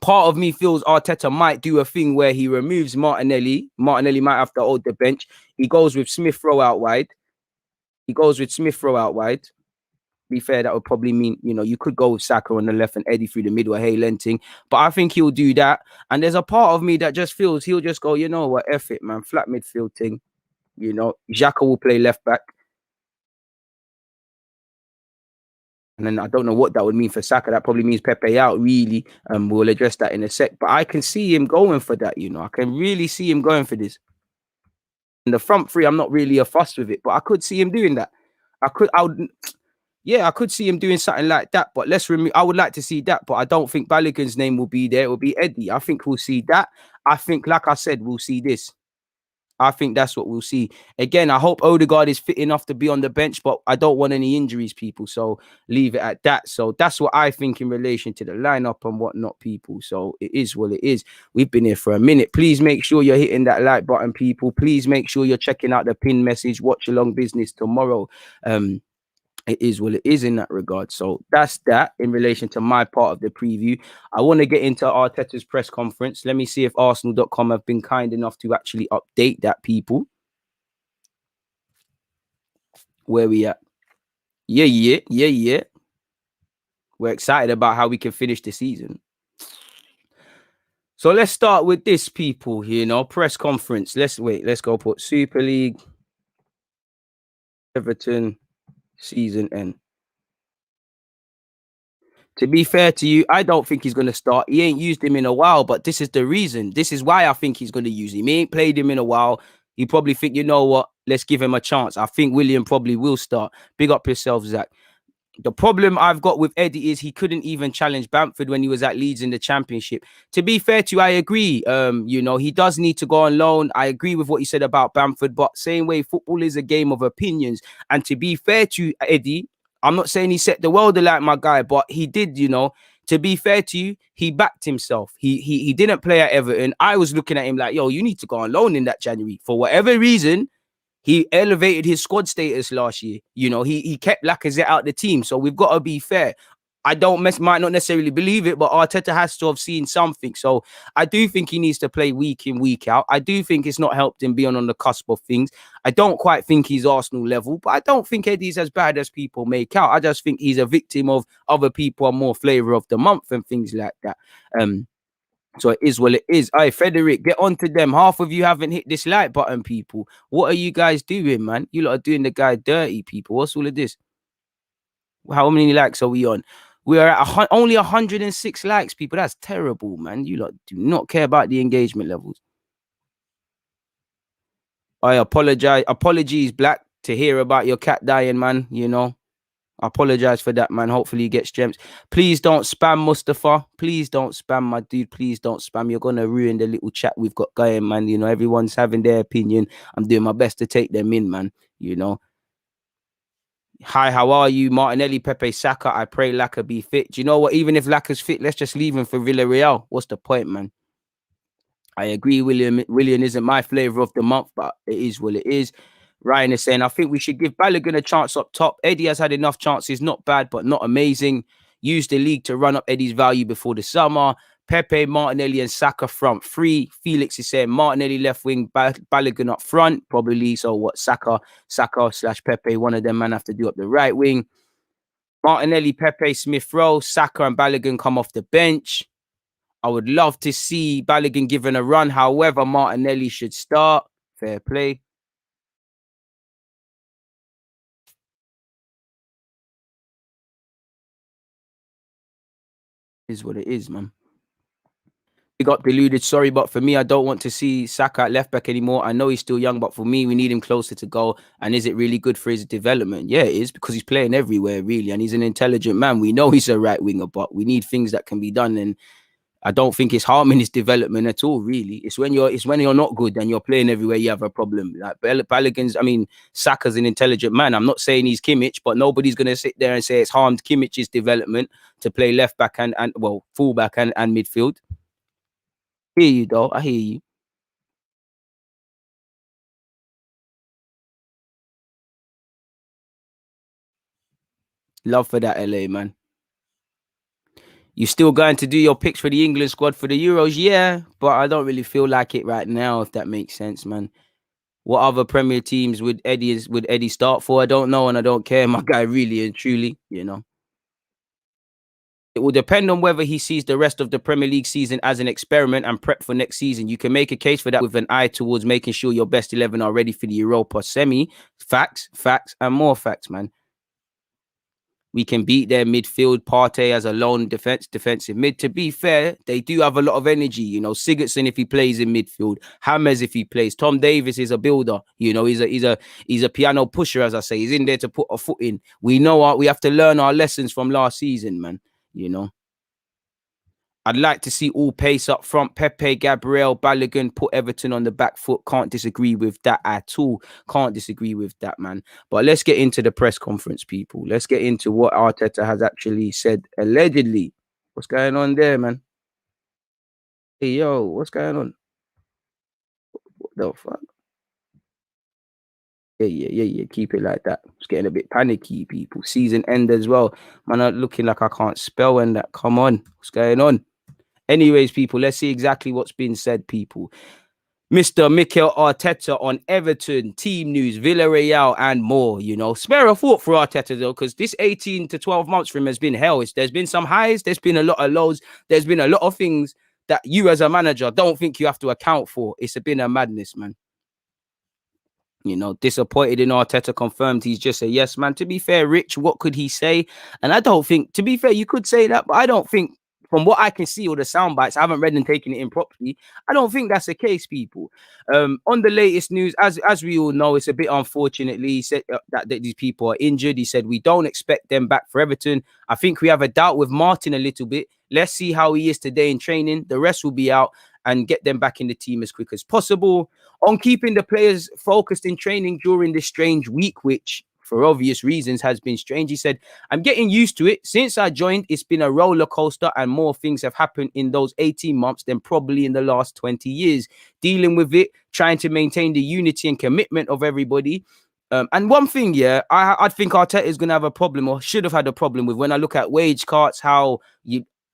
part of me feels Arteta might do a thing where he removes Martinelli. Martinelli might have to hold the bench. He goes with Smith Rowe out wide. Be fair, that would probably mean, you could go with Saka on the left and Eddie through the middle, Hay Lenting. But I think he'll do that. And there's a part of me that just feels he'll just go, you know what, F it, man. Flat midfield thing. Xhaka will play left back. And then I don't know what that would mean for Saka. That probably means Pepe out, really. We'll address that in a sec. But I can see him going for that, I can really see him going for this. And the front three, I'm not really a fuss with it, but I could see him doing that. I could see him doing something like that. But I would like to see that, but I don't think Balogun's name will be there. It will be Eddie. I think we'll see that. I think, like I said, we'll see this. I think that's what we'll see. Again, I hope Odegaard is fit enough to be on the bench, but I don't want any injuries, people. So leave it at that. So that's what I think in relation to the lineup and whatnot, people. So it is what it is. We've been here for a minute. Please make sure you're hitting that like button, people. Please make sure you're checking out the pin message. Watch along business tomorrow. It is what it is in that regard. So that's that in relation to my part of the preview. I want to get into Arteta's press conference. Let me see if Arsenal.com have been kind enough to actually update that, people. Where we at? Yeah. We're excited about how we can finish the season. So let's start with this, people. Press conference. Let's go put Super League, Everton, season end. To be fair to you, I don't think he's going to start. He ain't used him in a while, but this is the reason. This is why I think he's going to use him. He ain't played him in a while. He probably think, you know what, let's give him a chance. I think William probably will start. Big up yourself, Zach. The problem I've got with Eddie is he couldn't even challenge Bamford when he was at Leeds in the Championship. To be fair to you, I agree. He does need to go on loan. I agree with what you said about Bamford, but same way, football is a game of opinions. And to be fair to Eddie, I'm not saying he set the world alight, my guy, but he did, to be fair to you, he backed himself. He didn't play at Everton. I was looking at him like, yo, you need to go on loan in that January. For whatever reason, he elevated his squad status last year. He kept Lacazette out the team. So we've got to be fair. I might not necessarily believe it, but Arteta has to have seen something. So I do think he needs to play week in, week out. I do think it's not helped him being on the cusp of things. I don't quite think he's Arsenal level, but I don't think Eddie's as bad as people make out. I just think he's a victim of other people and more flavour of the month and things like that. So it is what it is. All right, Frederick, get on to them. Half of you haven't hit this like button, people. What are you guys doing, man? You lot are doing the guy dirty, people. What's all of this? How many likes are we on? We are at only 106 likes, people. That's terrible, man. You lot do not care about the engagement levels. I apologize. Apologies, Black, to hear about your cat dying, man. I apologize for that, man. Hopefully he gets gems. Please don't spam, Mustafa. Please don't spam, my dude. Please don't spam. You're going to ruin the little chat we've got going, man. Everyone's having their opinion. I'm doing my best to take them in, man. Hi, how are you? Martinelli, Pepe, Saka. I pray Laka be fit. Do you know what? Even if Laka's fit, let's just leave him for Villarreal. What's the point, man? I agree, William isn't my flavour of the month, but it is what it is. Ryan is saying, I think we should give Balogun a chance up top. Eddie has had enough chances, not bad, but not amazing. Use the league to run up Eddie's value before the summer. Pepe, Martinelli, and Saka front three. Felix is saying Martinelli left wing, Balogun up front, probably. So what? Saka / Pepe, one of them man have to do up the right wing. Martinelli, Pepe, Smith Rowe, Saka, and Balogun come off the bench. I would love to see Balogun given a run. However, Martinelli should start. Fair play. Is what it is, man. He got deluded. Sorry, but for me, I don't want to see Saka at left back anymore. I know he's still young, but for me, we need him closer to goal. And is it really good for his development? Yeah, it is, because he's playing everywhere, really. And he's an intelligent man. We know he's a right winger, but we need things that can be done. And I don't think it's harming his development at all, really. It's when you're not good and you're playing everywhere, you have a problem. Like Saka's an intelligent man. I'm not saying he's Kimmich, but nobody's going to sit there and say it's harmed Kimmich's development to play left back and full back and midfield. Hear you though. I hear you. Love for that, LA man. You still going to do your picks for the England squad for the Euros? Yeah, but I don't really feel like it right now, if that makes sense, man. What other Premier teams would Eddie start for? I don't know, and I don't care, my guy, really and truly, you know. It will depend on whether he sees the rest of the Premier League season as an experiment and prep for next season. You can make a case for that with an eye towards making sure your best 11 are ready for the Europa semi. Facts, facts, and more facts, man. We can beat their midfield. Partey as a lone defensive mid. To be fair, they do have a lot of energy. You know, Sigurdsson if he plays in midfield, Hammers if he plays. Tom Davis is a builder. You know, he's a piano pusher, as I say. He's in there to put a foot in. We have to learn our lessons from last season, man. You know. I'd like to see all pace up front. Pepe, Gabriel, Balogun put Everton on the back foot. Can't disagree with that at all. Can't disagree with that, man. But let's get into the press conference, people. Let's get into what Arteta has actually said, allegedly. What's going on there, man? Hey, yo, what's going on? What the fuck? Yeah. Keep it like that. It's getting a bit panicky, people. Season end as well. Man, I'm looking like I can't spell and that. Come on. What's going on? Anyways, people, let's see exactly what's been said, people. Mr. Mikel Arteta on Everton, team news, Villarreal, and more. You know, spare a thought for Arteta though, because this 18 to 12 months for him has been hell. There's been some highs, there's been a lot of lows, there's been a lot of things that you as a manager don't think you have to account for. It's been a madness, man. You know, disappointed in Arteta, confirmed he's just a yes man. To be fair, Rich, what could he say? And I don't think, to be fair, you could say that, but I don't think, from what I can see, or the sound bites, I haven't read and taken it in properly. I don't think that's the case, people. On the latest news, as we all know, it's a bit unfortunately he said that these people are injured. He said we don't expect them back for Everton. I think we have a doubt with Martin a little bit. Let's see how he is today in training. The rest will be out and get them back in the team as quick as possible. On keeping the players focused in training during this strange week, which for obvious reasons has been strange. He said, I'm getting used to it. Since I joined, it's been a roller coaster and more things have happened in those 18 months than probably in the last 20 years. Dealing with it, trying to maintain the unity and commitment of everybody. And one thing, I think Arteta is going to have a problem, or should have had a problem with, when I look at wage cuts, how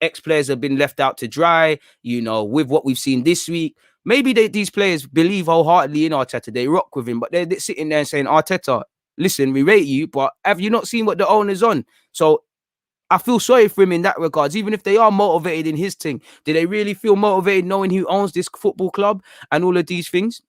ex-players have been left out to dry, you know, with what we've seen this week. Maybe these players believe wholeheartedly in Arteta. They rock with him, but they're sitting there and saying, Arteta, listen, we rate you, but have you not seen what the owner's on? So I feel sorry for him in that regards. Even if they are motivated in his thing, do they really feel motivated knowing who owns this football club and all of these things?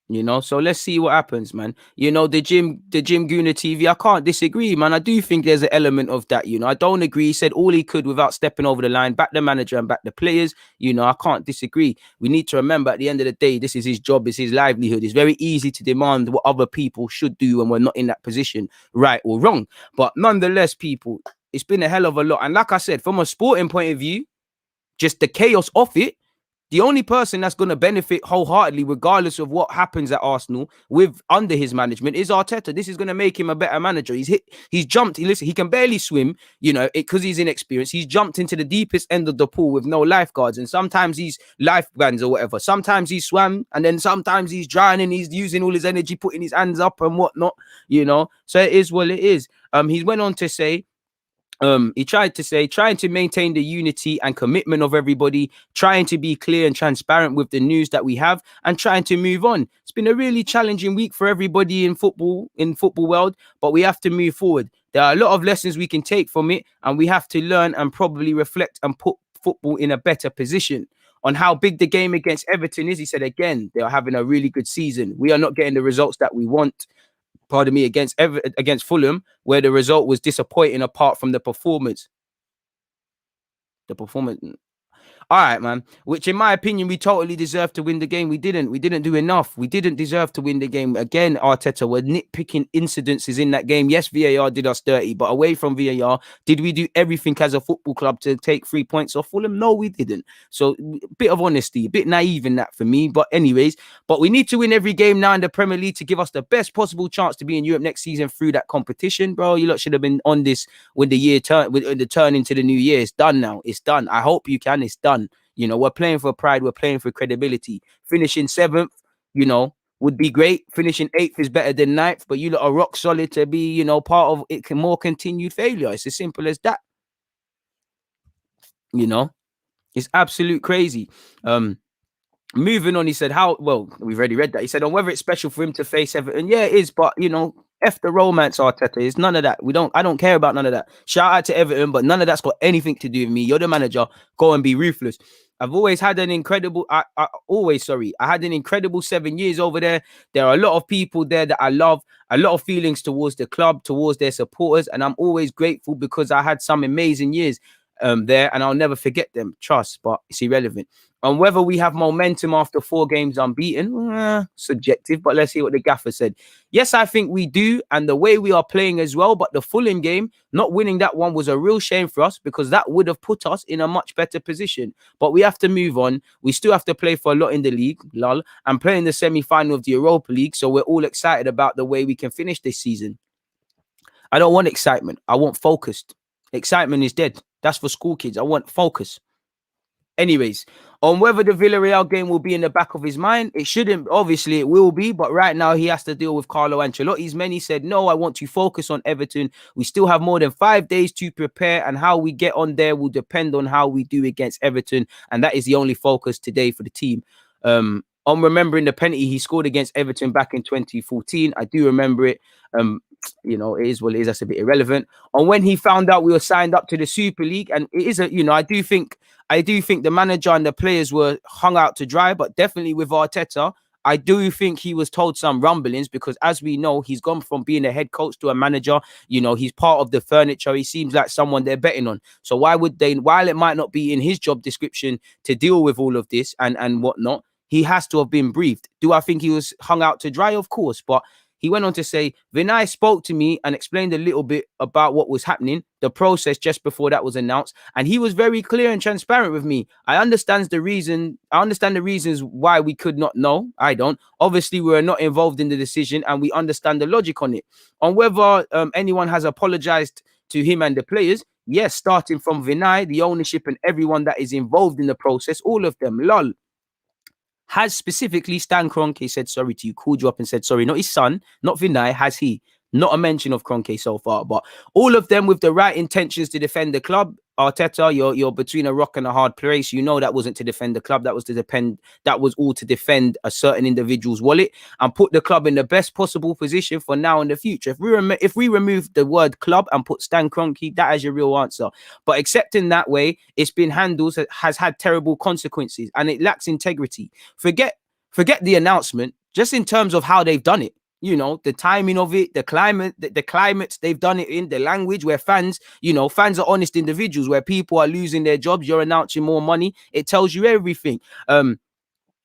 You know, so let's see what happens, man. You know, the Jim Gooner TV, I can't disagree, man. I do think there's an element of that, you know. I don't agree. He said all he could without stepping over the line, back the manager and back the players. You know, I can't disagree. We need to remember at the end of the day, this is his job, it's his livelihood. It's very easy to demand what other people should do when we're not in that position, right or wrong. But nonetheless, people, it's been a hell of a lot. And like I said, from a sporting point of view, just the chaos of it, the only person that's going to benefit wholeheartedly, regardless of what happens at Arsenal with under his management, is Arteta. This is going to make him a better manager. He's jumped. Listen, he can barely swim, you know, because he's inexperienced. He's jumped into the deepest end of the pool with no lifeguards, and sometimes he's lifeguards or whatever. Sometimes he swam, and then sometimes he's drowning. He's using all his energy, putting his hands up and whatnot, you know. So it is what it is. He went on to say, he tried to say, trying to maintain the unity and commitment of everybody, trying to be clear and transparent with the news that we have, and trying to move on. It's been a really challenging week for everybody in football world, but we have to move forward. There are a lot of lessons we can take from it, and we have to learn and probably reflect and put football in a better position. On how big the game against Everton is, he said again, they are having a really good season. We are not getting the results that we want, against Fulham, where the result was disappointing apart from the performance. All right, man. Which, in my opinion, we totally deserved to win the game. We didn't. We didn't do enough. We didn't deserve to win the game. Again, Arteta were nitpicking incidences in that game. Yes, VAR did us dirty, but away from VAR, did we do everything as a football club to take 3 points off Fulham? No, we didn't. So, a bit of honesty, a bit naive in that for me. But anyways, we need to win every game now in the Premier League to give us the best possible chance to be in Europe next season through that competition, bro. You lot should have been on this when the year turn, with the turn into the new year. It's done now. It's done. I hope you can. It's done. You know, we're playing for pride. We're playing for credibility. Finishing 7th, you know, would be great. Finishing 8th is better than 9th, but you lot are rock solid to be, you know, part of it. More continued failure. It's as simple as that. You know, it's absolute crazy. Moving on, he said, well, we've already read that. He said, on whether it's special for him to face Everton. Yeah, it is, but you know, F the romance, Arteta. It's none of that. I don't care about none of that. Shout out to Everton, but none of that's got anything to do with me. You're the manager. Go and be ruthless. I've always had an incredible, I had an incredible 7 years over there. There are a lot of people there that I love, a lot of feelings towards the club, towards their supporters, and I'm always grateful because I had some amazing years there, and I'll never forget them. Trust, but it's irrelevant. And whether we have momentum after 4 games unbeaten, subjective, but let's see what the gaffer said. Yes, I think we do, and the way we are playing as well, but the Fulham game, not winning that one was a real shame for us because that would have put us in a much better position. But we have to move on. We still have to play for a lot in the league, lol, and play in the semi-final of the Europa League, so we're all excited about the way we can finish this season. I don't want excitement. I want focused. Excitement is dead. That's for school kids. I want focus. Anyways, on whether the Villarreal game will be in the back of his mind, it shouldn't. Obviously, it will be, but right now he has to deal with Carlo Ancelotti's men. He said, no, I want to focus on Everton. We still have more than 5 days to prepare, and how we get on there will depend on how we do against Everton, and that is the only focus today for the team. On remembering the penalty he scored against Everton back in 2014, I do remember it. You know, it is what it is. That's a bit irrelevant. On when he found out we were signed up to the Super League, and it is I do think the manager and the players were hung out to dry, but definitely with Arteta, I do think he was told some rumblings because, as we know, he's gone from being a head coach to a manager. You know, he's part of the furniture. He seems like someone they're betting on. So why would they, while it might not be in his job description to deal with all of this and whatnot, he has to have been briefed. Do I think he was hung out to dry? Of course, but he went on to say, Vinay spoke to me and explained a little bit about what was happening, the process just before that was announced. And he was very clear and transparent with me. I understand the reasons why we could not know. I don't. Obviously, we were not involved in the decision and we understand the logic on it. On whether anyone has apologized to him and the players, yes, starting from Vinay, the ownership and everyone that is involved in the process, all of them, lol. Has specifically Stan Kroenke said sorry to you, called you up and said sorry? Not his son, not Vinay. Has he? Not a mention of Kroenke so far, but all of them with the right intentions to defend the club. Arteta, you're between a rock and a hard place. You know that wasn't to defend the club. That was all to defend a certain individual's wallet and put the club in the best possible position for now and the future. If we remove the word club and put Stan Kroenke, that is your real answer. But accepting that way, it's been handled, has had terrible consequences, and it lacks integrity. Forget the announcement, just in terms of how they've done it. You know, the timing of it, the climates they've done it in, the language where fans are honest individuals, where people are losing their jobs, you're announcing more money. It tells you everything.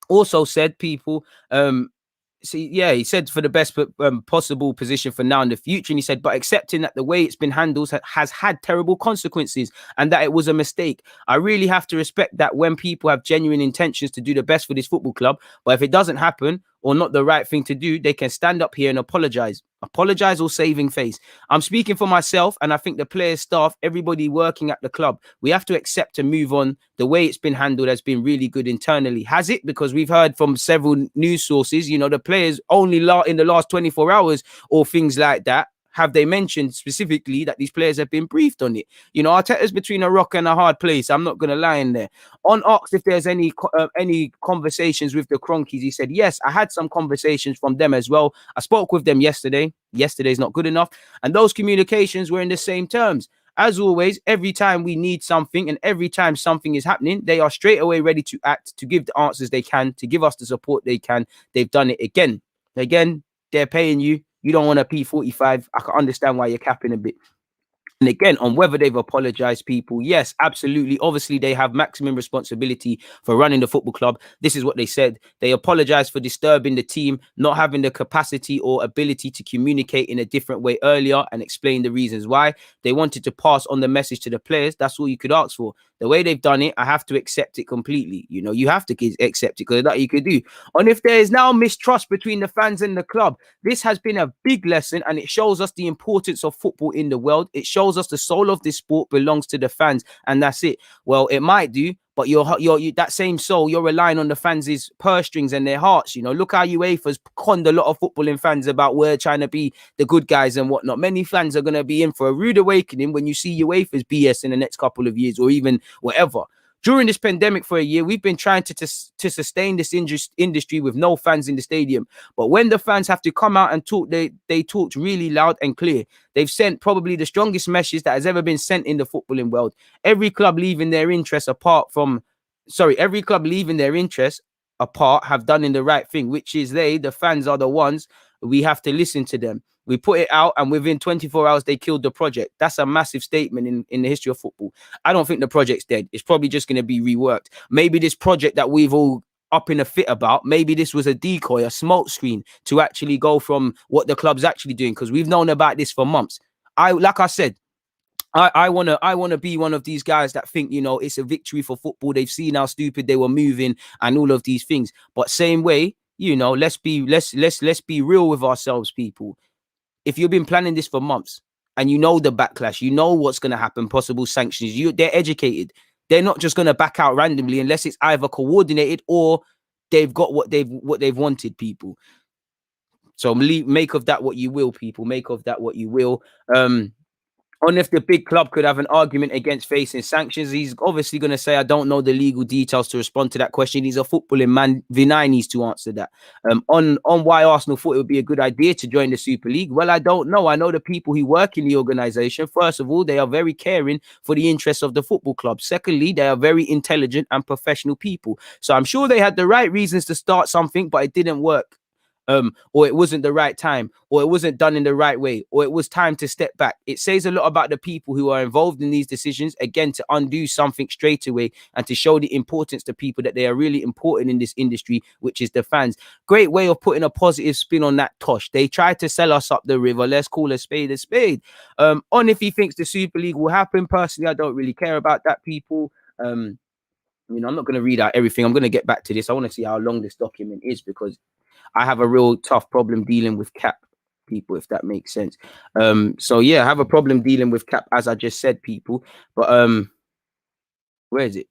Also said people, he said for the best possible position for now and the future. And he said, but accepting that the way it's been handled has had terrible consequences and that it was a mistake. I really have to respect that when people have genuine intentions to do the best for this football club. But if it doesn't happen or not the right thing to do, they can stand up here and apologize or saving face. I'm speaking for myself, and I think the players, staff, everybody working at the club, we have to accept and move on. The way it's been handled has been really good internally. Has it? Because we've heard from several news sources, the players only in the last 24 hours or things like that, have they mentioned specifically that these players have been briefed on it? Arteta's between a rock and a hard place. I'm not going to lie in there. On asked if there's any conversations with the Kroenkes, he said, yes, I had some conversations from them as well. I spoke with them yesterday. Yesterday's not good enough. And those communications were in the same terms. As always, every time we need something and every time something is happening, they are straight away ready to act, to give the answers they can, to give us the support they can. They've done it again. They're paying you. You don't want a P45. I can understand why you're capping a bit. And again, on whether they've apologized, people, yes, absolutely. Obviously, they have maximum responsibility for running the football club. This is what they said. They apologized for disturbing the team, not having the capacity or ability to communicate in a different way earlier and explain the reasons why. They wanted to pass on the message to the players. That's all you could ask for. The way they've done it, I have to accept it completely. You have to accept it because that you could do. And if there is now mistrust between the fans and the club, this has been a big lesson, and it shows us the importance of football in the world. It shows us the soul of this sport belongs to the fans, and that's it. Well, it might do, but you that same soul, you're relying on the fans' purse strings and their hearts. You know, look how UEFA's conned a lot of footballing fans about we're trying to be the good guys and whatnot. Many fans are going to be in for a rude awakening when you see UEFA's BS in the next couple of years or even whatever. During this pandemic for a year, we've been trying to sustain this industry with no fans in the stadium. But when the fans have to come out and talk, they talked really loud and clear. They've sent probably the strongest message that has ever been sent in the footballing world. Every club leaving their interests apart have done in the right thing, which is the fans are the ones, we have to listen to them. We put it out and within 24 hours, they killed the project. That's a massive statement in the history of football. I don't think the project's dead. It's probably just going to be reworked. Maybe this project that we've all up in a fit about, maybe this was a decoy, a smoke screen to actually go from what the club's actually doing, because we've known about this for months. Like I said, I wanna be one of these guys that think, you know, it's a victory for football. They've seen how stupid they were moving and all of these things. But same way, you know, let's be real with ourselves, people. If you've been planning this for months and you know the backlash, you know what's going to happen, possible sanctions, they're educated. They're not just going to back out randomly unless it's either coordinated or they've got what they've wanted, people. So make of that what you will, people. Make of that what you will. On if the big club could have an argument against facing sanctions, he's obviously going to say, I don't know the legal details to respond to that question. He's a footballing man. Vinay needs to answer that. On why Arsenal thought it would be a good idea to join the Super League. Well, I don't know. I know the people who work in the organisation. First of all, they are very caring for the interests of the football club. Secondly, they are very intelligent and professional people. So I'm sure they had the right reasons to start something, but it didn't work. Or it wasn't the right time, or it wasn't done in the right way, or it was time to step back. It says a lot about the people who are involved in these decisions, again, to undo something straight away and to show the importance to people that they are really important in this industry, which is the fans. Great way of putting a positive spin on that tosh. They tried to sell us up the river. Let's call a spade a spade. On if he thinks the Super League will happen, personally, I don't really care about that, people. You know, I'm not going to read out everything. I'm going to get back to this. I want to see how long this document is, because I have a real tough problem dealing with cap, people, if that makes sense. So yeah, I have a problem dealing with cap, as I just said, people. But where is it?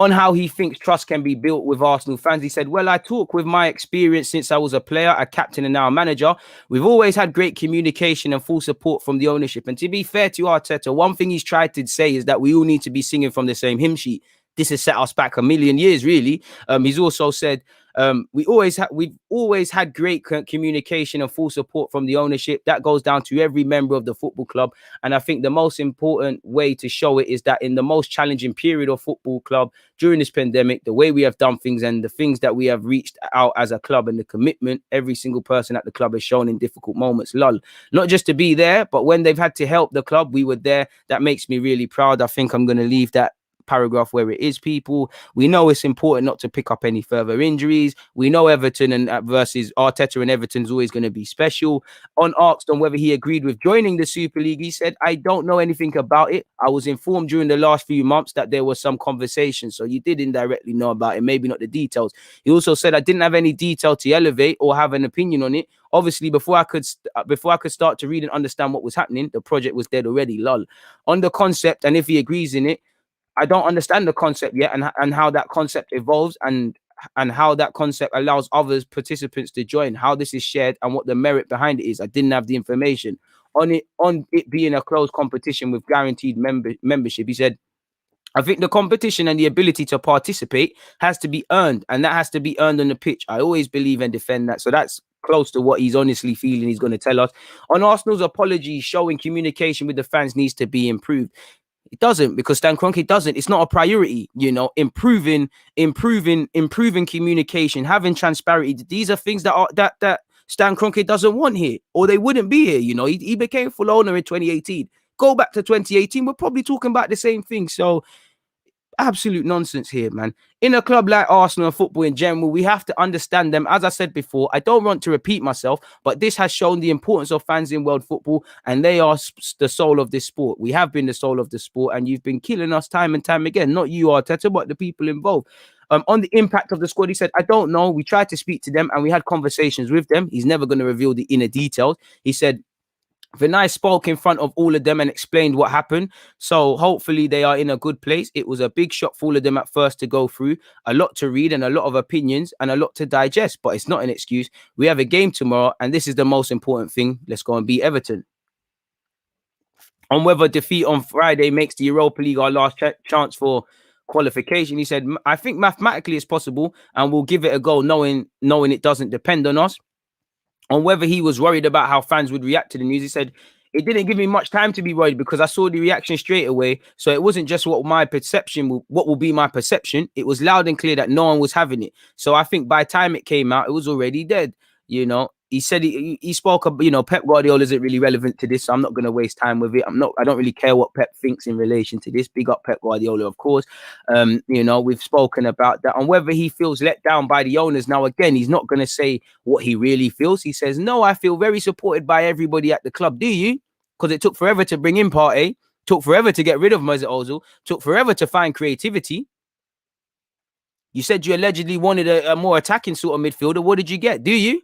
On how he thinks trust can be built with Arsenal fans, he said, well, I talk with my experience since I was a player, a captain, and now a manager. We've always had great communication and full support from the ownership. And to be fair to Arteta, one thing he's tried to say is that we all need to be singing from the same hymn sheet. This has set us back a million years, really. He's also said, we've always had great communication and full support from the ownership. That goes down to every member of the football club. And I think the most important way to show it is that in the most challenging period of football club during this pandemic, the way we have done things and the things that we have reached out as a club and the commitment every single person at the club has shown in difficult moments. Lol. Not just to be there, but when they've had to help the club, we were there. That makes me really proud. I think I'm going to leave that paragraph where it is, people. We know it's important not to pick up any further injuries. We know Everton and versus Arteta and Everton's always going to be special. On asked on whether he agreed with joining the Super League, he said, I don't know anything about it. I was informed during the last few months that there was some conversation. So you did indirectly know about it, maybe not the details. He also said, I didn't have any detail to elevate or have an opinion on it. Obviously, before I could start to read and understand what was happening, the project was dead already. Lol. On the concept, and if he agrees in it, I don't understand the concept yet, and how that concept evolves and how that concept allows other participants to join, how this is shared and what the merit behind it is. I didn't have the information on it being a closed competition with guaranteed membership. He said, I think the competition and the ability to participate has to be earned, and that has to be earned on the pitch. I always believe and defend that. So that's close to what he's honestly feeling he's going to tell us. On Arsenal's apology, showing communication with the fans needs to be improved. It doesn't, because Stan Kroenke doesn't. It's not a priority, you know. Improving communication, having transparency. These are things that Stan Kroenke doesn't want here, or they wouldn't be here. You know, he became full owner in 2018. Go back to 2018, we're probably talking about the same thing. So absolute nonsense here, man. In a club like Arsenal and football in general, we have to understand them. As I said before, I don't want to repeat myself, but this has shown the importance of fans in world football, and they are the soul of this sport. We have been the soul of the sport, and you've been killing us time and time again. Not you, Arteta, but the people involved. On the impact of the squad, he said, I don't know. We tried to speak to them and we had conversations with them. He's never going to reveal the inner details. He said, Vinay spoke in front of all of them and explained what happened. So hopefully they are in a good place. It was a big shock for all of them at first to go through, a lot to read and a lot of opinions and a lot to digest, but it's not an excuse. We have a game tomorrow and this is the most important thing. Let's go and beat Everton. On whether defeat on Friday makes the Europa League our last chance for qualification, he said, I think mathematically it's possible and we'll give it a go knowing it doesn't depend on us. On whether he was worried about how fans would react to the news, he said, it didn't give me much time to be worried because I saw the reaction straight away. So it wasn't just what will be my perception. It was loud and clear that no one was having it. So I think by the time it came out, it was already dead. He said he spoke of, Pep Guardiola isn't really relevant to this, so I'm not going to waste time with it. I don't really care what Pep thinks in relation to this. Big up Pep Guardiola, of course. We've spoken about that. And whether he feels let down by the owners. Now, again, he's not going to say what he really feels. He says, no, I feel very supported by everybody at the club. Do you? Because it took forever to bring in Partey, took forever to get rid of Mesut Ozil, took forever to find creativity. You said you allegedly wanted a more attacking sort of midfielder. What did you get? Do you?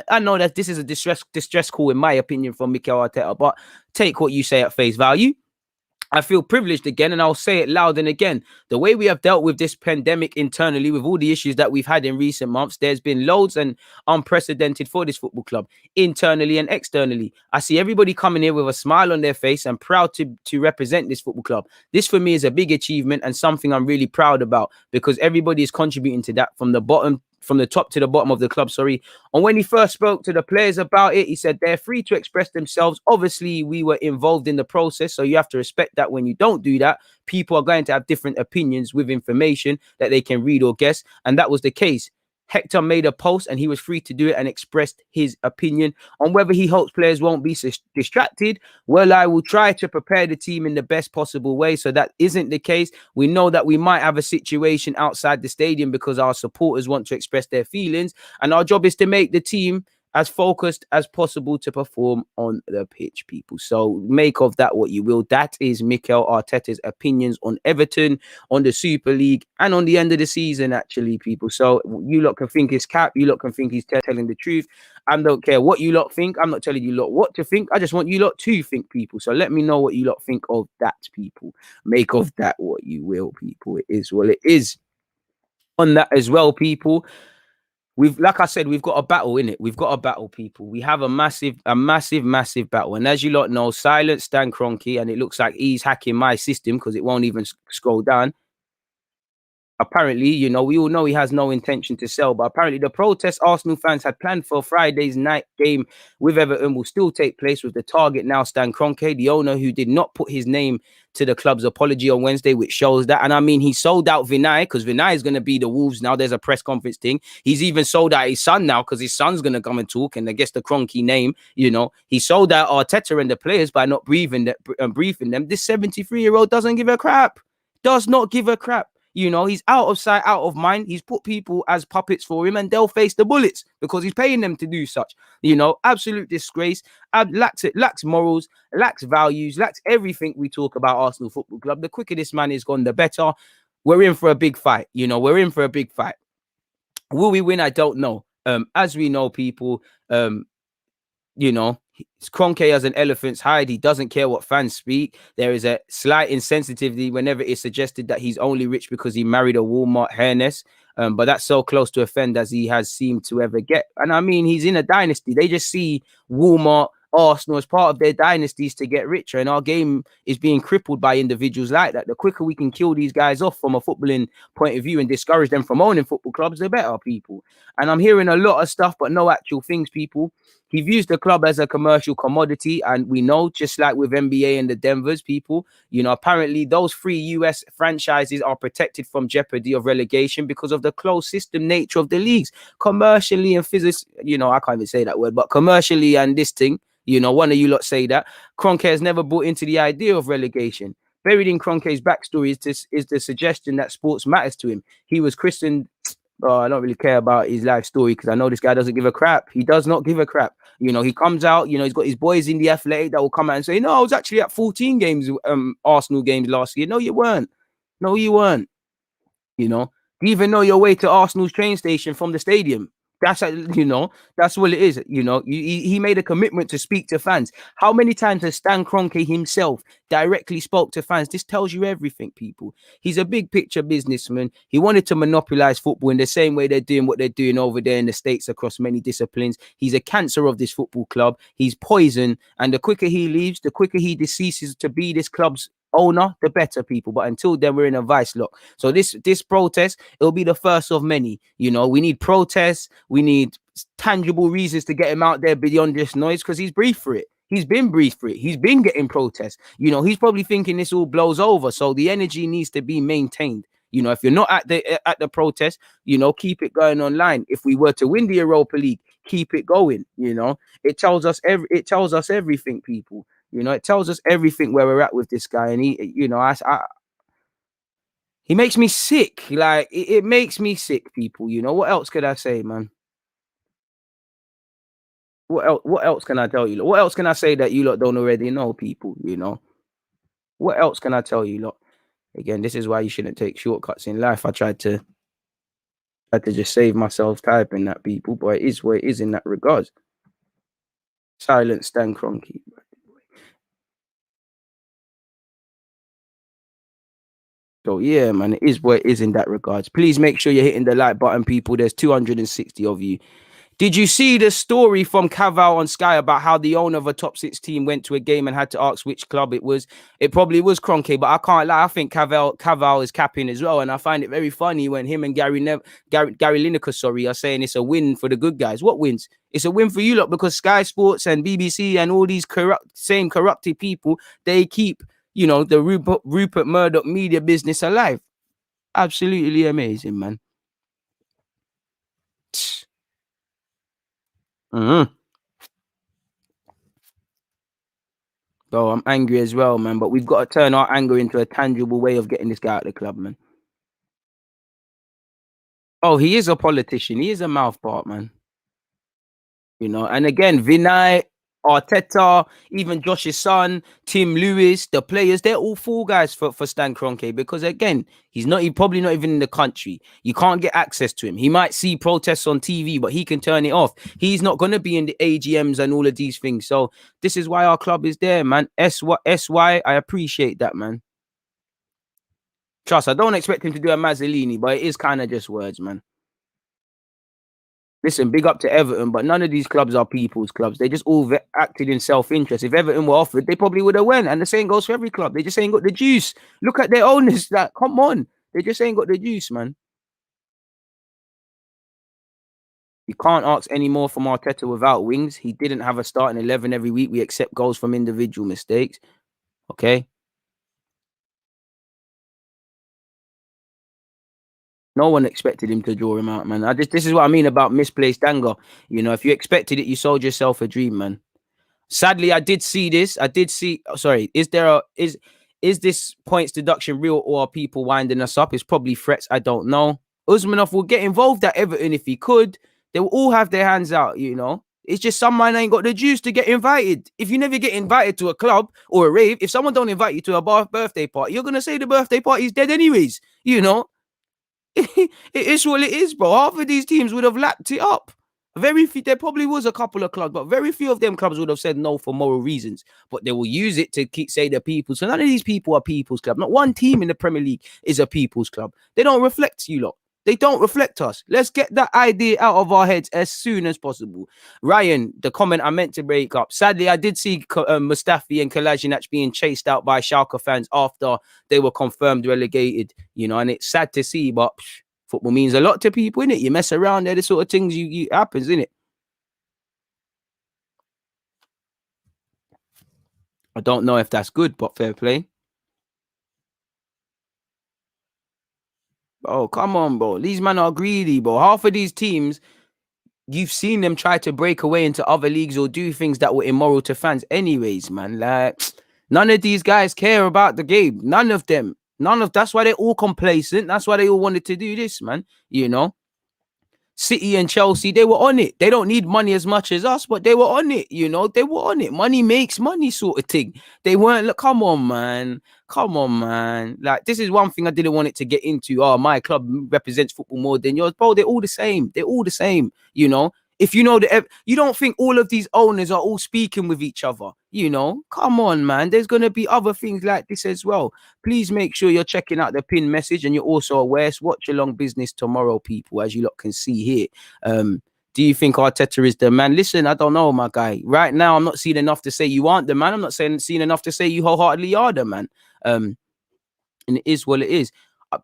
I know that this is a distress call, in my opinion, from Mikel Arteta, but take what you say at face value. I feel privileged again, and I'll say it loud and again. The way we have dealt with this pandemic internally, with all the issues that we've had in recent months, there's been loads and unprecedented for this football club, internally and externally. I see everybody coming here with a smile on their face and proud to represent this football club. This, for me, is a big achievement and something I'm really proud about because everybody is contributing to that from the top to the bottom of the club, And when he first spoke to the players about it, he said they're free to express themselves. Obviously, we were involved in the process, so you have to respect that. When you don't do that, people are going to have different opinions with information that they can read or guess, and that was the case. Hector made a post and he was free to do it and expressed his opinion on whether he hopes players won't be distracted. Well, I will try to prepare the team in the best possible way. So that isn't the case. We know that we might have a situation outside the stadium because our supporters want to express their feelings. And our job is to make the team as focused as possible to perform on the pitch, people. So make of that what you will. That is Mikel Arteta's opinions on Everton, on the Super League, and on the end of the season, actually, people. So you lot can think it's cap. You lot can think he's telling the truth. I don't care what you lot think. I'm not telling you lot what to think. I just want you lot to think, people. So let me know what you lot think of that, people. Make of that what you will, people. It is what it is. On that as well, people. Like I said, we've got a battle in it. We've got a battle, people. We have a massive battle. And as you lot know, silence Stan Kroenke, and it looks like he's hacking my system because it won't even scroll down. Apparently, we all know he has no intention to sell, but apparently the protest Arsenal fans had planned for Friday's night game with Everton will still take place, with the target now Stan Kroenke, the owner who did not put his name to the club's apology on Wednesday, which shows that. And I mean, he sold out Vinay because Vinay is going to be the Wolves now. There's a press conference thing. He's even sold out his son now because his son's going to come and talk, and I guess the Kroenke name, he sold out Arteta and the players by not briefing them. This 73-year-old doesn't give a crap. Does not give a crap. He's out of sight, out of mind. He's put people as puppets for him and they'll face the bullets because he's paying them to do such. Absolute disgrace. Lacks morals, lacks values, lacks everything we talk about Arsenal Football Club. The quicker this man is gone, the better. We're in for a big fight. We're in for a big fight. Will we win? I don't know. As we know, people, Kroenke has an elephant's hide. He doesn't care what fans speak. There is a slight insensitivity whenever it's suggested that he's only rich because he married a Walmart hairness. But that's so close to offend as he has seemed to ever get. And I mean, he's in a dynasty. They just see Walmart, Arsenal as part of their dynasties to get richer. And our game is being crippled by individuals like that. The quicker we can kill these guys off from a footballing point of view and discourage them from owning football clubs, the better, people. And I'm hearing a lot of stuff, but no actual things, people. He views the club as a commercial commodity, and we know, just like with NBA and the Denvers, people, apparently those 3 US franchises are protected from jeopardy of relegation because of the closed system nature of the leagues, commercially and physics. I can't even say that word, but commercially and this thing, one of you lot say that. Kroenke has never bought into the idea of relegation. Buried in Kroenke's backstory is the suggestion that sports matters to him. He was christened. I don't really care about his life story because I know this guy doesn't give a crap. He does not give a crap. He comes out, he's got his boys in the Athletic that will come out and say, no, I was actually at 14 games, Arsenal games last year. No, you weren't. Do you even know your way to Arsenal's train station from the stadium? That's that's what it is. He made a commitment to speak to fans. How many times has Stan Kroenke himself directly spoke to fans? This tells you everything, people. He's a big picture businessman. He wanted to monopolize football in the same way they're doing what they're doing over there in the States across many disciplines. He's a cancer of this football club. He's poison, and the quicker he leaves, the quicker he ceases to be this club's owner, the better, people. But until then, we're in a vice lock. So this protest, it'll be the first of many. We need protests. We need tangible reasons to get him out there beyond this noise, because he's briefed for it. He's been briefed for it. He's been getting protests. He's probably thinking this all blows over. So the energy needs to be maintained. If you're not at the protest, keep it going online. If we were to win the Europa League, keep it going. It tells us everything, people. It tells us everything where we're at with this guy. And he makes me sick. Like, it makes me sick, people. What else could I say, man? What else can I tell you? What else can I say that you lot don't already know, people? What else can I tell you, lot? Again, this is why you shouldn't take shortcuts in life. I tried to just save myself typing that, people, but it is what it is in that regards. Silent Stan Kroenke. So yeah, man, it is what it is in that regards. Please make sure you're hitting the like button, people. There's 260 of you. Did you see the story from Caval on Sky about how the owner of a top 6 team went to a game and had to ask which club it was? It probably was Kroenke, but I can't lie. I think Caval is capping as well, and I find it very funny when him and Gary Lineker, are saying it's a win for the good guys. What wins? It's a win for you lot, because Sky Sports and BBC and all these corrupted people, they keep the Rupert Murdoch media business alive. Absolutely amazing, man. Bro, I'm angry as well, man. But we've got to turn our anger into a tangible way of getting this guy out of the club, man. Oh, he is a politician. He is a mouthpart, man. And again, Vinay, Arteta, even Josh's son, Tim Lewis, the players, they're all fall guys for Stan Kroenke, because again, he's probably not even in the country. You can't get access to him. He might see protests on TV, but he can turn it off. He's not going to be in the AGMs and all of these things. So this is why our club is there, man. SY, I appreciate that, man. Trust, I don't expect him to do a Mazzolini, but it is kind of just words, man. Listen, big up to Everton, but none of these clubs are people's clubs. They just all acted in self-interest. If Everton were offered, they probably would have went. And the same goes for every club. They just ain't got the juice. Look at their owners. Like, come on. They just ain't got the juice, man. You can't ask any more from Arteta without wings. He didn't have a starting 11 every week. We accept goals from individual mistakes. Okay? No one expected him to draw him out, man. This is what I mean about misplaced anger. If you expected it, you sold yourself a dream, man. Sadly, I did see this. Is this points deduction real, or are people winding us up? It's probably threats. I don't know. Usmanov will get involved at Everton if he could. They will all have their hands out, It's just some man ain't got the juice to get invited. If you never get invited to a club or a rave, if someone don't invite you to a birthday party, you're going to say the birthday party is dead anyways, It is what it is, bro. Half of these teams would have lapped it up. Very few. There probably was a couple of clubs, but very few of them clubs would have said no for moral reasons. But they will use it to say they're people. So none of these people are people's club. Not one team in the Premier League is a people's club. They don't reflect you lot. They don't reflect us. Let's get that idea out of our heads as soon as possible. Ryan, the comment I meant to break up. Sadly, I did see Mustafi and Kolasinac being chased out by Schalke fans after they were confirmed relegated, and it's sad to see, but football means a lot to people, innit? You mess around there, the sort of things you happens, innit? I don't know if that's good, but fair play. Oh, come on, bro. These men are greedy, bro. Half of these teams, you've seen them try to break away into other leagues or do things that were immoral to fans anyways, man. Like, none of these guys care about the game. None of them. That's why they're all complacent. That's why they all wanted to do this, man. City and Chelsea, they were on it. They don't need money as much as us, but they were on it, They were on it. Money makes money sort of thing. They weren't, look, come on, man. Come on, man. Like, this is one thing I didn't want it to get into. Oh, my club represents football more than yours. Bro, they're all the same. They're all the same, you know? If you know that, you don't think all of these owners are all speaking with each other, you know? Come on, man. There's going to be other things like this as well. Please make sure you're checking out the pin message, and you're also aware. It's Watch Along Business tomorrow, people, as you lot can see here. Do you think Arteta is the man? Listen, I don't know, my guy. Right now, I'm not seeing enough to say you aren't the man. I'm not seeing enough to say you wholeheartedly are the man. And it is what it is.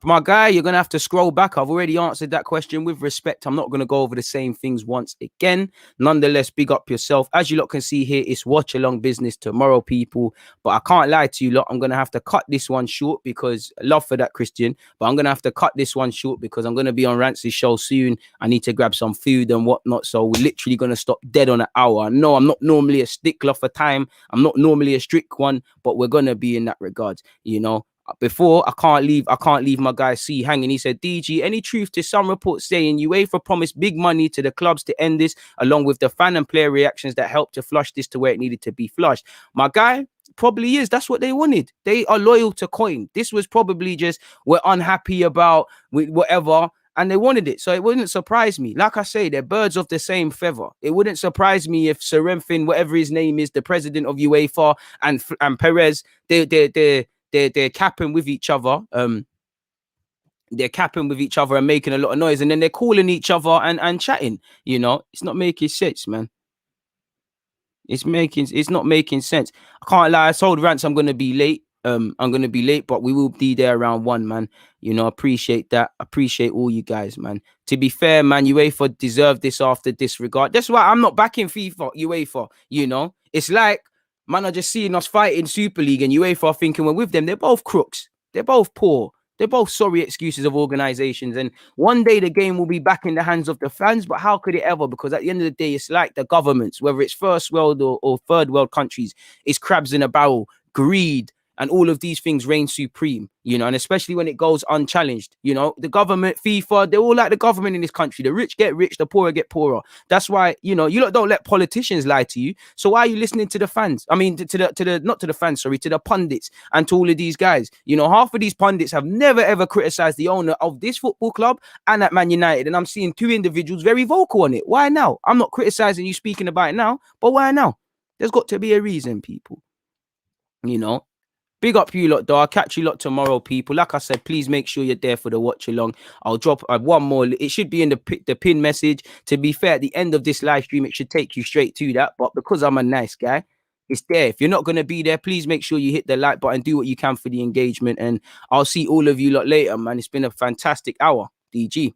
My guy, you're going to have to scroll back. I've already answered that question with respect. I'm not going to go over the same things once again. Nonetheless, big up yourself. As you lot can see here, it's Watch Along Business tomorrow, people. But I can't lie to you lot. I'm going to have to cut this one short because, love for that, Christian. But I'm going to have to cut this one short because I'm going to be on Rancy's show soon. I need to grab some food and whatnot. So we're literally going to stop dead on an hour. No, I'm not normally a stickler for time. I'm not normally a strict one, but we're going to be in that regard, you know. Before, I can't leave my guy C hanging. He said, DG, any truth to some reports saying UEFA promised big money to the clubs to end this, along with the fan and player reactions that helped to flush this to where it needed to be flushed? My guy, probably is. That's what they wanted. They are loyal to coin. This was probably just, we're unhappy about whatever, and they wanted it. So it wouldn't surprise me. Like I say, they're birds of the same feather. It wouldn't surprise me if Serenfin, whatever his name is, the president of UEFA, and Perez, they're capping with each other. They're capping with each other and making a lot of noise, and then they're calling each other and chatting. You know, it's not making sense, man. It's not making sense. I can't lie. I told Rance I'm gonna be late. I'm gonna be late, but we will be there around 1, man. You know, appreciate that. Appreciate all you guys, man. To be fair, man, UEFA deserve this after disregard. That's why I'm not backing UEFA. You know, it's like, man, are just seeing us fight in Super League, and UEFA are thinking we're with them. They're both crooks. They're both poor. They're both sorry excuses of organizations. And one day the game will be back in the hands of the fans. But how could it ever? Because at the end of the day, it's like the governments, whether it's first world or third world countries, it's crabs in a barrel, greed, and all of these things reign supreme, you know, and especially when it goes unchallenged. You know, the government, FIFA, they're all like the government in this country. The rich get rich, the poorer get poorer. That's why, you know, you don't let politicians lie to you. So why are you listening to the fans? I mean, to the not to the fans, sorry, to the pundits and to all of these guys. You know, half of these pundits have never ever criticized the owner of this football club and at Man United. And I'm seeing 2 individuals very vocal on it. Why now? I'm not criticizing you speaking about it now, but why now? There's got to be a reason, people. You know. Big up you lot, though. I'll catch you lot tomorrow, people. Like I said, please make sure you're there for the watch along. I'll drop one more. It should be in the pin message. To be fair, at the end of this live stream, it should take you straight to that. But because I'm a nice guy, it's there. If you're not going to be there, please make sure you hit the like button. Do what you can for the engagement. And I'll see all of you lot later, man. It's been a fantastic hour. DG.